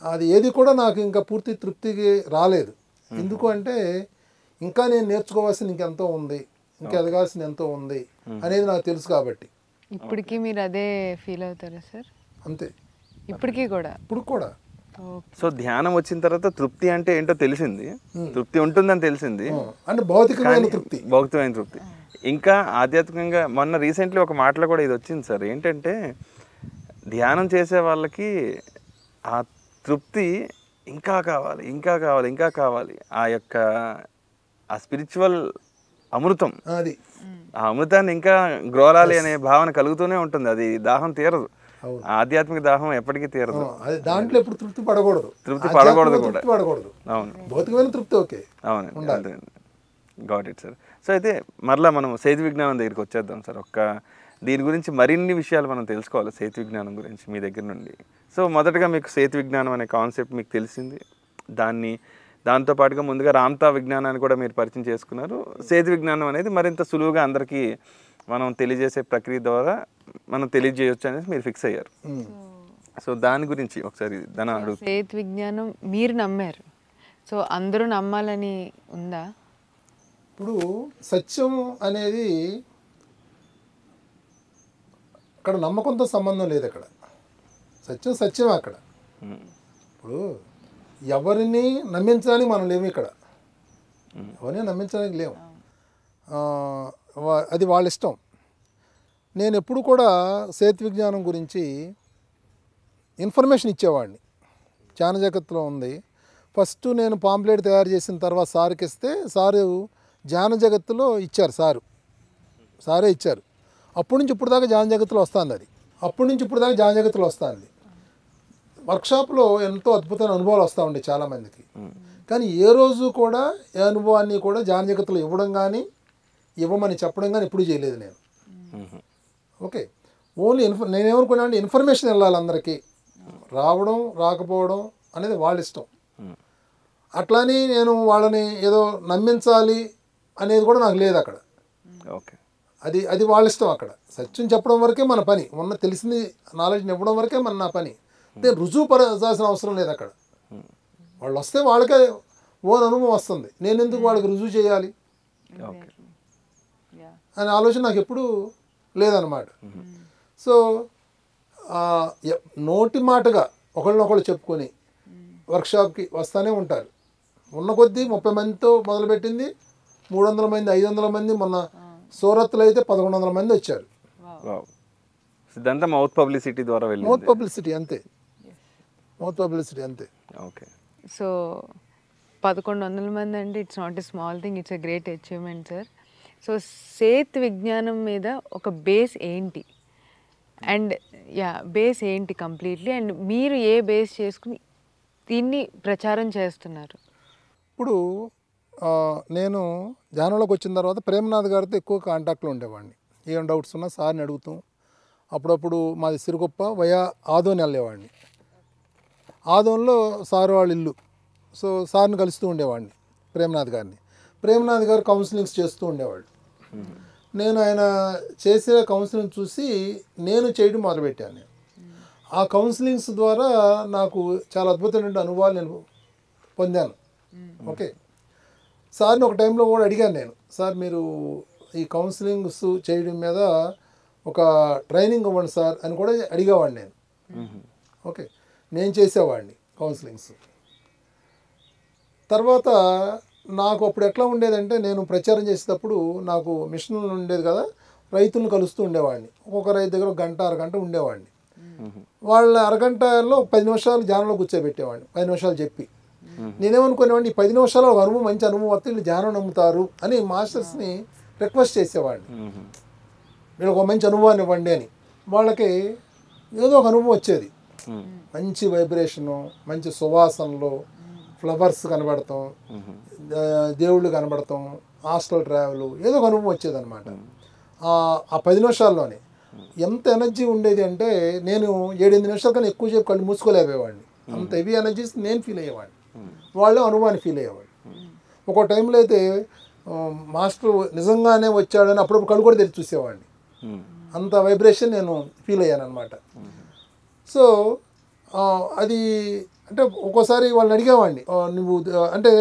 అది ఏది కూడా నాకు ఇంకా పూర్తి తృప్తికి రాలేదు. ఎందుకు అంటే ఇంకా నేను నేర్చుకోవాల్సిన ఇంకెంతో ఉంది, ఇంకా ఎదగాల్సిన ఎంతో ఉంది అనేది నాకు తెలుసు కాబట్టి. ఇప్పటికీ మీరు అదే ఫీల్ అవుతారా సార్? అంతే, ఇప్పటికీ కూడా. ఇప్పుడు కూడా. సో ధ్యానం వచ్చిన తర్వాత తృప్తి అంటే ఏంటో తెలిసింది, తృప్తి ఉంటుందని తెలిసింది, అంటే భౌతికమైన తృప్తి. ఇంకా ఆధ్యాత్మికంగా మొన్న రీసెంట్లీ ఒక మాటలో కూడా ఇది వచ్చింది సార్, ఏంటంటే ధ్యానం చేసే వాళ్ళకి ఆ తృప్తి ఇంకా కావాలి, ఇంకా కావాలి, ఇంకా కావాలి. ఆ యొక్క ఆ స్పిరిచువల్ అమృతం, అది ఆ అమృతాన్ని ఇంకా గ్రోలాలి అనే భావన కలుగుతూనే ఉంటుంది. అది దాహం తీరదు, ఆధ్యాత్మిక దాహం ఎప్పటికీ తీరదు. దాంట్లో ఎప్పుడు తృప్తి పడకూడదు కూడా. అవును, భౌతికమైన తృప్తి. ఓకే, అవును, గాట్ ఇట్ సార్. సో అయితే మరలా మనం సేతు విజ్ఞానం దగ్గరికి వచ్చేద్దాం సార్. దీని గురించి మరిన్ని విషయాలు మనం తెలుసుకోవాలి, సేతు విజ్ఞానం గురించి మీ దగ్గర నుండి. సో మొదటగా మీకు సేతు విజ్ఞానం అనే కాన్సెప్ట్ మీకు తెలిసింది, దాంతోపాటుగా ముందుగా రామ్తా విజ్ఞానాన్ని కూడా మీరు పరిచయం చేసుకున్నారు. సేతు విజ్ఞానం అనేది మరింత సులువుగా అందరికీ మనం తెలియజేసే ప్రక్రియ ద్వారా మనం తెలియజేయవచ్చు అనేది మీరు ఫిక్స్ అయ్యారు. సో దాని గురించి ఒకసారి సేతు విజ్ఞానం మీరు నమ్మారు, సో అందరూ నమ్మాలని ఉందా? ఇప్పుడు సత్యం అనేది అక్కడ నమ్మకంతో సంబంధం లేదు. అక్కడ సత్యం అక్కడ. ఇప్పుడు ఎవరిని నమ్మించడానికి మనం లేము, ఇక్కడ ఎవరిని నమ్మించడానికి లేము, అది వాళ్ళ ఇష్టం. నేను ఎప్పుడు కూడా సేతు విజ్ఞానం గురించి ఇన్ఫర్మేషన్ ఇచ్చేవాడిని. ధ్యాన జగత్తులో ఉంది. ఫస్ట్ నేను పాంప్లెట్ తయారు చేసిన తర్వాత సార్కి ఇస్తే, సారు ధ్యాన జగత్తులో ఇచ్చారు, సారే ఇచ్చారు. అప్పటి నుంచి ఇప్పుడు దాకా ధ్యాన జగత్తులో వస్తుంది. వర్క్షాప్లో ఎంతో అద్భుతమైన అనుభవాలు వస్తూ ఉంటాయి చాలామందికి. కానీ ఏ రోజు కూడా ఏ అనుభవాన్ని కూడా ధ్యాన జగత్తులో ఇవ్వమని చెప్పడం కానీ ఎప్పుడు చేయలేదు నేను. ఓకే, ఓన్లీ నేనేమనుకున్నా అంటే ఇన్ఫర్మేషన్ వెళ్ళాలి అందరికీ, రావడం రాకపోవడం అనేది వాళ్ళ ఇష్టం. అట్లాని నేను వాళ్ళని ఏదో నమ్మించాలి అనేది కూడా నాకు లేదు అక్కడ. ఓకే, అది వాళ్ళ ఇష్టం. అక్కడ సత్యం చెప్పడం వరకే మన పని, తెలిసింది నాలెడ్జ్ని ఇవ్వడం వరకే నా పని. నేను రుజువు పరచాల్సిన అవసరం లేదు అక్కడ. వాళ్ళు వస్తే వాళ్ళకే ఓన్ అనుభవం వస్తుంది, నేను ఎందుకు వాళ్ళకి రుజువు చేయాలి అనే ఆలోచన నాకు ఎప్పుడూ లేదన్నమాట. సో నోటి మాటగా ఒకళ్ళనొకళ్ళు చెప్పుకొని వర్క్షాప్కి వస్తూనే ఉంటారు. ఉన్న కొద్దీ 30 మందితో మొదలుపెట్టింది 300 మంది, 500 మంది. మొన్న సూరత్లో అయితే 1100 మంది వచ్చారు. మౌత్ పబ్లిసిటీ ద్వారా మౌత్ పబ్లిసిటీ అంతే. ఓకే, సో 1100 మంది అంటే it's not a small thing, it's a great achievement sir. So సేత్ విజ్ఞానం మీద ఒక బేస్ ఏంటి, అండ్ బేస్ ఏంటి కంప్లీట్లీ, అండ్ మీరు ఏ బేస్ చేసుకుని దీన్ని ప్రచారం చేస్తున్నారు? ఇప్పుడు నేను ధ్యానంలోకి వచ్చిన తర్వాత ప్రేమనాథ్ గారితో ఎక్కువ కాంటాక్ట్లో ఉండేవాడిని. ఏం డౌట్స్ ఉన్నా సార్ని అడుగుతాం. అప్పుడప్పుడు మాది సిరుగొప్ప వయా ఆదోని వెళ్ళేవాడిని. ఆదోన్లో సార్ వాళ్ళ ఇల్లు. సో సార్ని కలుస్తూ ఉండేవాడిని, ప్రేమనాథ్ గారిని. ప్రేమనాథ్ గారు కౌన్సిలింగ్స్ చేస్తూ ఉండేవాళ్ళు. నేను ఆయన చేసే కౌన్సిలింగ్ చూసి నేను చేయడం మొదలుపెట్టాను. ఆ కౌన్సిలింగ్స్ ద్వారా నాకు చాలా అద్భుతమైన అనుభవాలు నేను పొందాను. ఓకే, సార్ని ఒక టైంలో కూడా అడిగాను నేను, సార్ మీరు ఈ కౌన్సిలింగ్స్ చేయడం మీద ఒక ట్రైనింగ్ ఇవ్వండి సార్ అని కూడా అడిగేవాడిని నేను. ఓకే, నేను చేసేవాడిని కౌన్సిలింగ్స్. తర్వాత నాకు అప్పుడు ఎట్లా ఉండేదంటే, నేను ప్రచారం చేసేటప్పుడు నాకు మిషన్ ఉండేది కదా, రైతులను కలుస్తూ ఉండేవాడిని. ఒక్కొక్క రైతు దగ్గర 1 గంట 1.5 గంట ఉండేవాడిని. వాళ్ళ 1 గంటలో 10 నిమిషాలు ధ్యానంలో కూర్చోబెట్టేవాడిని, 10 నిమిషాలు చెప్పి. నేనేమనుకునేవాడిని, ఈ 10 నిమిషాలు ఒక అనుభవం, మంచి అనుభవం వస్తే వీళ్ళు ధ్యానం నమ్ముతారు అని మాస్టర్స్ని రిక్వెస్ట్ చేసేవాడిని. వీళ్ళకి ఒక మంచి అనుభవాన్ని ఇవ్వండి అని. వాళ్ళకి ఏదో ఒక అనుభవం వచ్చేది, మంచి వైబ్రేషను, మంచి సువాసనలు, ఫ్లవర్స్ కనబడతాం, దేవుళ్ళు కనబడతాం, హాస్టల్ ట్రావెల్, ఏదో ఒక అనుభవం వచ్చేదన్నమాట. ఆ 10 నిమిషాల్లోనే ఎంత ఎనర్జీ ఉండేది అంటే, నేను 7-8 నిమిషాల కన్నా ఎక్కువ సేపు కళ్ళు మూసుకోలేకపోయేవాడిని. అంత హెవీ ఎనర్జీస్ నేను ఫీల్ అయ్యేవాడిని, వాళ్ళు అనుభవాన్ని ఫీల్ అయ్యేవాళ్ళు. ఒక టైంలో అయితే మాస్టర్ నిజంగానే వచ్చాడని అప్పుడప్పుడు కళ్ళు కూడా తెరిచి చూసేవాడిని. అంత వైబ్రేషన్ నేను ఫీల్ అయ్యాను అనమాట. సో అది అంటే ఒక్కోసారి వాళ్ళని అడిగేవాడిని, నువ్వు అంటే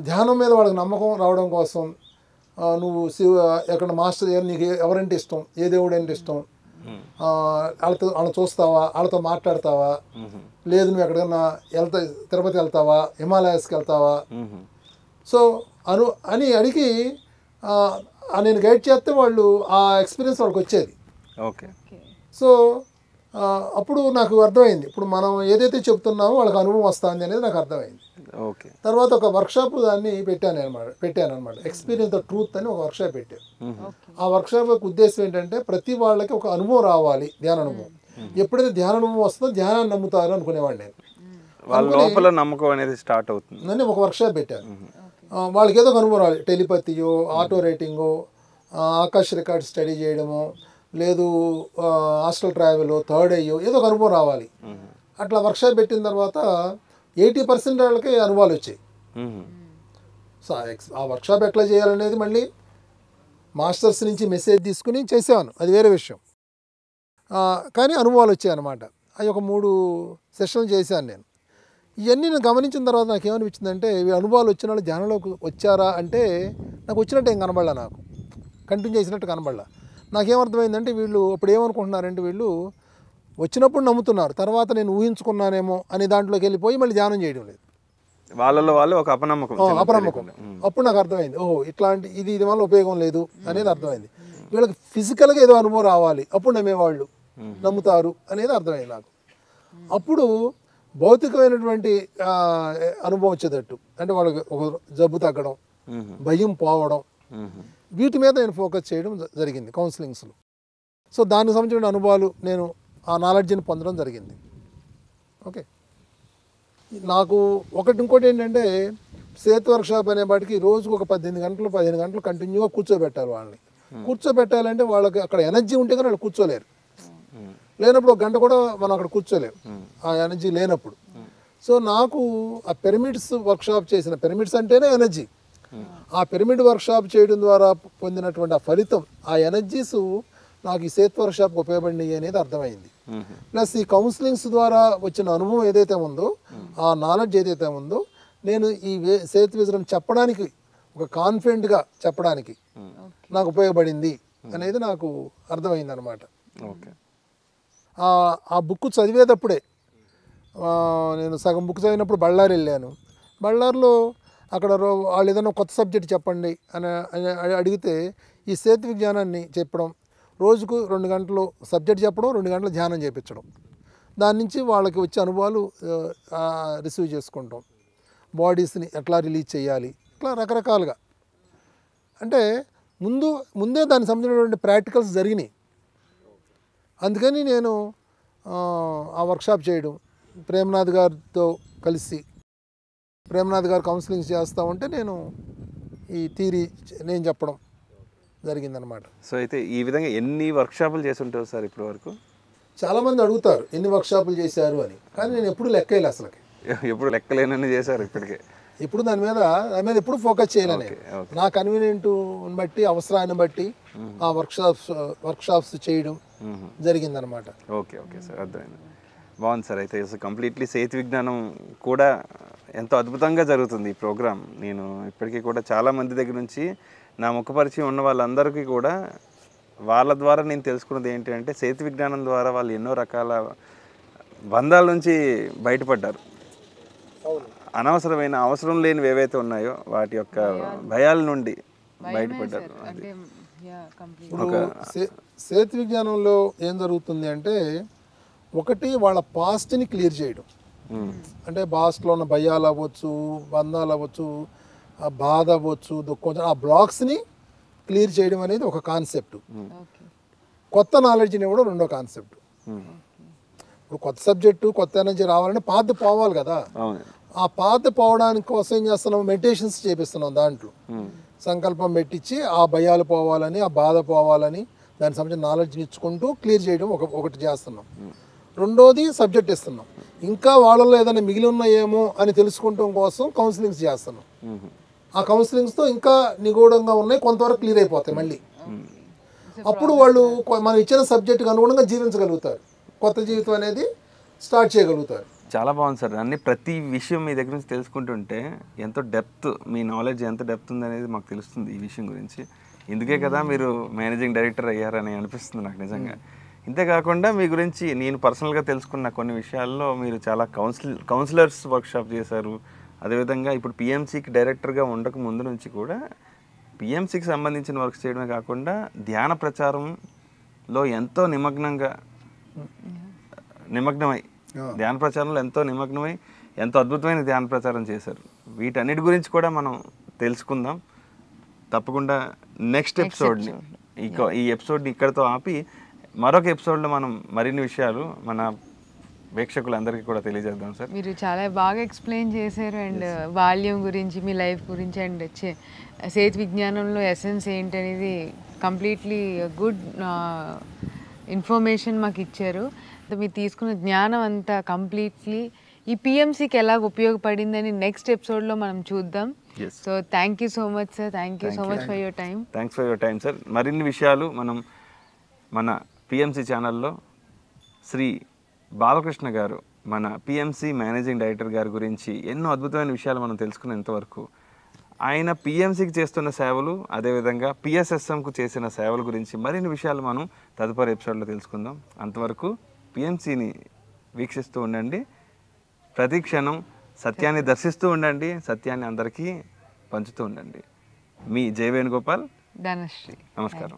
ధ్యానం మీద వాళ్ళకి నమ్మకం రావడం కోసం నువ్వు ఎక్కడ మాస్టర్ నీకు ఎవరంటే ఇష్టం, ఏ దేవుడు అంటే ఇష్టం, వాళ్ళని చూస్తావా, వాళ్ళతో మాట్లాడతావా, లేదు నువ్వు ఎక్కడికన్నా తిరుపతి వెళ్తావా, హిమాలయాస్కి వెళ్తావా, సో అని అడిగి నేను గైడ్ చేస్తే వాళ్ళు ఆ ఎక్స్పీరియన్స్ వాళ్ళకి వచ్చేది. ఓకే, సో అప్పుడు నాకు అర్థమైంది, ఇప్పుడు మనం ఏదైతే చెప్తున్నామో వాళ్ళకి అనుభవం వస్తుంది అనేది నాకు అర్థమైంది. ఓకే, తర్వాత ఒక వర్క్షాప్ దాన్ని పెట్టాను అనమాట, ఎక్స్పీరియన్స్ ద ట్రూత్ అని ఒక వర్క్షాప్ పెట్టాను. ఆ వర్క్షాప్ యొక్క ఉద్దేశం ఏంటంటే, ప్రతి వాళ్ళకి ఒక అనుభవం రావాలి, ధ్యాన అనుభవం. ఎప్పుడైతే ధ్యాన అనుభవం వస్తుందో ధ్యానాన్ని నమ్ముతారు అనుకునేవాడిని నేను. వాళ్ళ లోపల నమ్మకం అనేది స్టార్ట్ అవుతుంది. నేను ఒక వర్క్షాప్ పెట్టాను, వాళ్ళకి ఏదో ఒక అనుభవం రావాలి, టెలిపతియో, ఆటో రైటింగో, ఆకాశ్ రికార్డ్ స్టడీ చేయడమో, లేదు హాస్టల్ ట్రావెల్, థర్డ్ అయ్యో, ఏదో ఒక అనుభవం రావాలి. అట్లా వర్క్షాప్ పెట్టిన తర్వాత 80% వాళ్ళకి అనుభవాలు వచ్చాయి. సో ఆ వర్క్షాప్ ఎట్లా చేయాలనేది మళ్ళీ మాస్టర్స్ నుంచి మెసేజ్ తీసుకుని చేసాను, అది వేరే విషయం. కానీ అనుభవాలు వచ్చాయి అన్నమాట. అవి ఒక 3 సెషన్లు చేశాను నేను. ఇవన్నీ నేను గమనించిన తర్వాత నాకు ఏమనిపించిందంటే, ఈ అనుభవాలు వచ్చిన వాళ్ళు ధ్యానంలోకి వచ్చారా అంటే నాకు వచ్చినట్టు ఏం కనబడలా, నాకు కంటిన్యూ చేసినట్టు కనబడలా. నాకేమర్థమైందంటే, వీళ్ళు ఇప్పుడు ఏమనుకుంటున్నారంటే, వీళ్ళు వచ్చినప్పుడు నమ్ముతున్నారు, తర్వాత నేను ఊహించుకున్నానేమో అనే దాంట్లోకి వెళ్ళిపోయి మళ్ళీ ధ్యానం చేయడం లేదు, వాళ్ళలో వాళ్ళు ఒక అపనమ్మకం. అప్పుడు నాకు అర్థమైంది, ఇది వల్ల ఉపయోగం లేదు అనేది అర్థమైంది. వీళ్ళకి ఫిజికల్గా ఏదో అనుభవం రావాలి, అప్పుడు నమ్మేవాళ్ళు, నమ్ముతారు అనేది అర్థమైంది నాకు. అప్పుడు భౌతికమైనటువంటి అనుభవం వచ్చేటట్టు, అంటే వాళ్ళకి ఒక జబ్బు తగ్గడం, భయం పోవడం, వీటి మీద నేను ఫోకస్ చేయడం జరిగింది కౌన్సిలింగ్స్లో. సో దానికి సంబంధించిన అనుభవాలు, నేను ఆ నాలెడ్జ్ని పొందడం జరిగింది. ఓకే, నాకు ఇంకోటి ఏంటంటే, సేత్ వర్క్షాప్ అనే వాటికి రోజుకు ఒక 15 గంటలు కంటిన్యూగా కూర్చోబెట్టాలి వాళ్ళని. కూర్చోబెట్టాలంటే వాళ్ళకి అక్కడ ఎనర్జీ ఉంటే కానీ వాళ్ళు కూర్చోలేరు. లేనప్పుడు 1 గంట కూడా మనం అక్కడ కూర్చోలేము, ఆ ఎనర్జీ లేనప్పుడు. సో నాకు ఆ పిరమిడ్స్ వర్క్షాప్ చేసిన, పిరమిడ్స్ అంటేనే ఎనర్జీ, ఆ పిరమిడ్ వర్క్షాప్ చేయడం ద్వారా పొందినటువంటి ఆ ఫలితం, ఆ ఎనర్జీస్ నాకు ఈ సేత్ వర్క్షాప్కి ఉపయోగపడినాయి అనేది అర్థమైంది. ప్లస్ ఈ కౌన్సిలింగ్స్ ద్వారా వచ్చిన అనుభవం ఏదైతే ఉందో, ఆ నాలెడ్జ్ ఏదైతే ఉందో, నేను ఈ సేత్ విజన్ చెప్పడానికి, ఒక కాన్ఫిడెంట్గా చెప్పడానికి నాకు ఉపయోగపడింది అనేది నాకు అర్థమైంది అనమాట. ఓకే, ఆ బుక్ చదివేటప్పుడే, నేను సగం బుక్ చదివినప్పుడు బళ్ళారి వెళ్ళాను. బళ్ళారిలో అక్కడ వాళ్ళు ఏదైనా కొత్త సబ్జెక్ట్ చెప్పండి అని అడిగితే, ఈ సేత్ విజ్ఞానాన్ని చెప్పడం, రోజుకు 2 గంటలు సబ్జెక్ట్ చెప్పడం, 2 గంటలు ధ్యానం చేయించడం. దాని నుంచి వాళ్ళకి వచ్చే అనుభవాలు రిసీవ్ చేసుకుంటాం. బాడీస్ని ఎట్లా రిలీజ్ చేయాలి, ఇట్లా రకరకాలుగా. అంటే ముందే దానికి సంబంధించినటువంటి ప్రాక్టికల్స్ జరిగినాయి. అందుకని నేను ఆ వర్క్షాప్ చేయడం, ప్రేమనాథ్ గారితో కలిసి ప్రేమనాథ్ గారు కౌన్సిలింగ్ చేస్తూ ఉంటే నేను ఈ థియరీ నేను చెప్పడం జరిగిందనమాట. సో అయితే ఈ విధంగా ఎన్ని వర్క్షాపులు చేసి ఉంటారు సార్ ఇప్పటి వరకు? చాలామంది అడుగుతారు ఎన్ని వర్క్షాపులు చేశారు అని, కానీ నేను ఎప్పుడు లెక్కలే అసలుకి. ఎప్పుడు లెక్కలేనని చేశారు ఇప్పటికే? ఇప్పుడు దాని మీద ఎప్పుడు ఫోకస్ చేయలేను. నా కన్వీనియంట్ బట్టి, అవసరాన్ని బట్టి ఆ వర్క్షాప్స్ చేయడం జరిగిందనమాట. ఓకే ఓకే సార్, అర్థమైంది. బాగుంది సార్. అయితే కంప్లీట్లీ సేతు విజ్ఞానం కూడా ఎంతో అద్భుతంగా జరుగుతుంది ఈ ప్రోగ్రామ్. నేను ఇప్పటికీ కూడా చాలామంది దగ్గర నుంచి నా ముఖ పరిచయం ఉన్న వాళ్ళందరికీ కూడా వాళ్ళ ద్వారా నేను తెలుసుకున్నది ఏంటి అంటే, సేతు విజ్ఞానం ద్వారా వాళ్ళు ఎన్నో రకాల బంధాల నుంచి బయటపడ్డారు. అనవసరమైన అవసరం లేనివి ఏవైతే ఉన్నాయో వాటి యొక్క భయాల నుండి బయటపడ్డారు. సేతు విజ్ఞానంలో ఏం జరుగుతుంది అంటే, ఒకటి వాళ్ళ పాస్ట్ని క్లియర్ చేయడం. అంటే పాస్ట్లో ఉన్న భయాలు అవ్వచ్చు, బంధాలు అవ్వచ్చు, బాధ అవ్వచ్చు, దుఃఖం, ఆ బ్లాక్స్ని క్లియర్ చేయడం అనేది ఒక కాన్సెప్ట్. కొత్త నాలెడ్జ్ని ఇవ్వడం రెండో కాన్సెప్ట్. ఇప్పుడు కొత్త సబ్జెక్టు, కొత్త ఎనర్జీ రావాలంటే పాత పోవాలి కదా. ఆ పాత పోవడానికి కోసం ఏం చేస్తున్నాం, మెడిటేషన్స్ చేపిస్తున్నాం. దాంట్లో సంకల్పం పెట్టించి ఆ భయాలు పోవాలని, ఆ బాధ పోవాలని దానికి సంబంధించిన నాలెడ్జ్ని ఇచ్చుకుంటూ క్లియర్ చేయడం ఒకటి చేస్తున్నాం. రెండోది సబ్జెక్ట్ ఇస్తున్నాం. ఇంకా వాళ్ళలో ఏదైనా మిగిలి ఉన్నాయేమో అని తెలుసుకుంటాం కోసం కౌన్సిలింగ్స్ చేస్తున్నాం. ఆ కౌన్సిలింగ్స్తో ఇంకా నిగూఢంగా ఉన్నాయి, కొంతవరకు క్లియర్ అయిపోతాయి మళ్ళీ. అప్పుడు వాళ్ళు మనం ఇచ్చిన సబ్జెక్టుకి అనుగుణంగా జీవించగలుగుతారు, కొత్త జీవితం అనేది స్టార్ట్ చేయగలుగుతారు. చాలా బాగుంది సార్. అన్ని ప్రతి విషయం మీ దగ్గర నుంచి తెలుసుకుంటుంటే ఎంతో డెప్త్, మీ నాలెడ్జ్ ఎంత డెప్త్ ఉంది అనేది మాకు తెలుస్తుంది ఈ విషయం గురించి. ఇందుకే కదా మీరు మేనేజింగ్ డైరెక్టర్ అయ్యారని అనిపిస్తుంది నాకు నిజంగా. ఇంతేకాకుండా మీ గురించి నేను పర్సనల్గా తెలుసుకున్న కొన్ని విషయాల్లో మీరు చాలా కౌన్సిలర్స్ వర్క్షాప్ చేశారు. అదేవిధంగా ఇప్పుడు పిఎంసికి డైరెక్టర్గా ఉండక ముందు నుంచి కూడా పిఎంసికి సంబంధించిన వర్క్స్ చేయడమే కాకుండా ధ్యాన ప్రచారంలో ఎంతో నిమగ్నమై ధ్యాన ప్రచారంలో ఎంతో నిమగ్నమై ఎంతో అద్భుతమైన ధ్యాన ప్రచారం చేశారు. వీటన్నిటి గురించి కూడా మనం తెలుసుకుందాం తప్పకుండా నెక్స్ట్ ఎపిసోడ్ని. ఈ ఎపిసోడ్ని ఇక్కడితో ఆపి మరొక ఎపిసోడ్లో మనం మరిన్ని విషయాలు మన ప్రేక్షకులందరికీ కూడా తెలియజేద్దాం సార్. మీరు చాలా బాగా ఎక్స్ప్లెయిన్ చేశారు. అండ్ బాల్యం గురించి, మీ లైఫ్ గురించి, అండ్ సేతు విజ్ఞానంలో ఎసెన్స్ ఏంటనేది కంప్లీట్లీ గుడ్ ఇన్ఫర్మేషన్ మాకు ఇచ్చారు. మీరు తీసుకున్న జ్ఞానం అంతా కంప్లీట్లీ ఈ పిఎంసికి ఎలాగ ఉపయోగపడిందని నెక్స్ట్ ఎపిసోడ్లో మనం చూద్దాం. So thank you so much sir. Thank you so much for your time. Thanks for your time sir. మరిన్ని విషయాలు మనం మన పిఎంసి ఛానల్లో శ్రీ బాలకృష్ణ గారు, మన పిఎంసి మేనేజింగ్ డైరెక్టర్ గారి గురించి ఎన్నో అద్భుతమైన విషయాలు మనం తెలుసుకునేంతవరకు ఆయన పిఎంసికి చేస్తున్న సేవలు, అదేవిధంగా పిఎస్ఎస్ఎంకు చేసిన సేవల గురించి మరిన్ని విషయాలు మనం తదుపరి ఎపిసోడ్లో తెలుసుకుందాం. అంతవరకు పిఎంసిని వీక్షిస్తూ ఉండండి. ప్రతి క్షణం సత్యాన్ని దర్శిస్తూ ఉండండి, సత్యాన్ని అందరికీ పంచుతూ ఉండండి. మీ జై వేణుగోపాల్, ధనశ్రీ. నమస్కారం.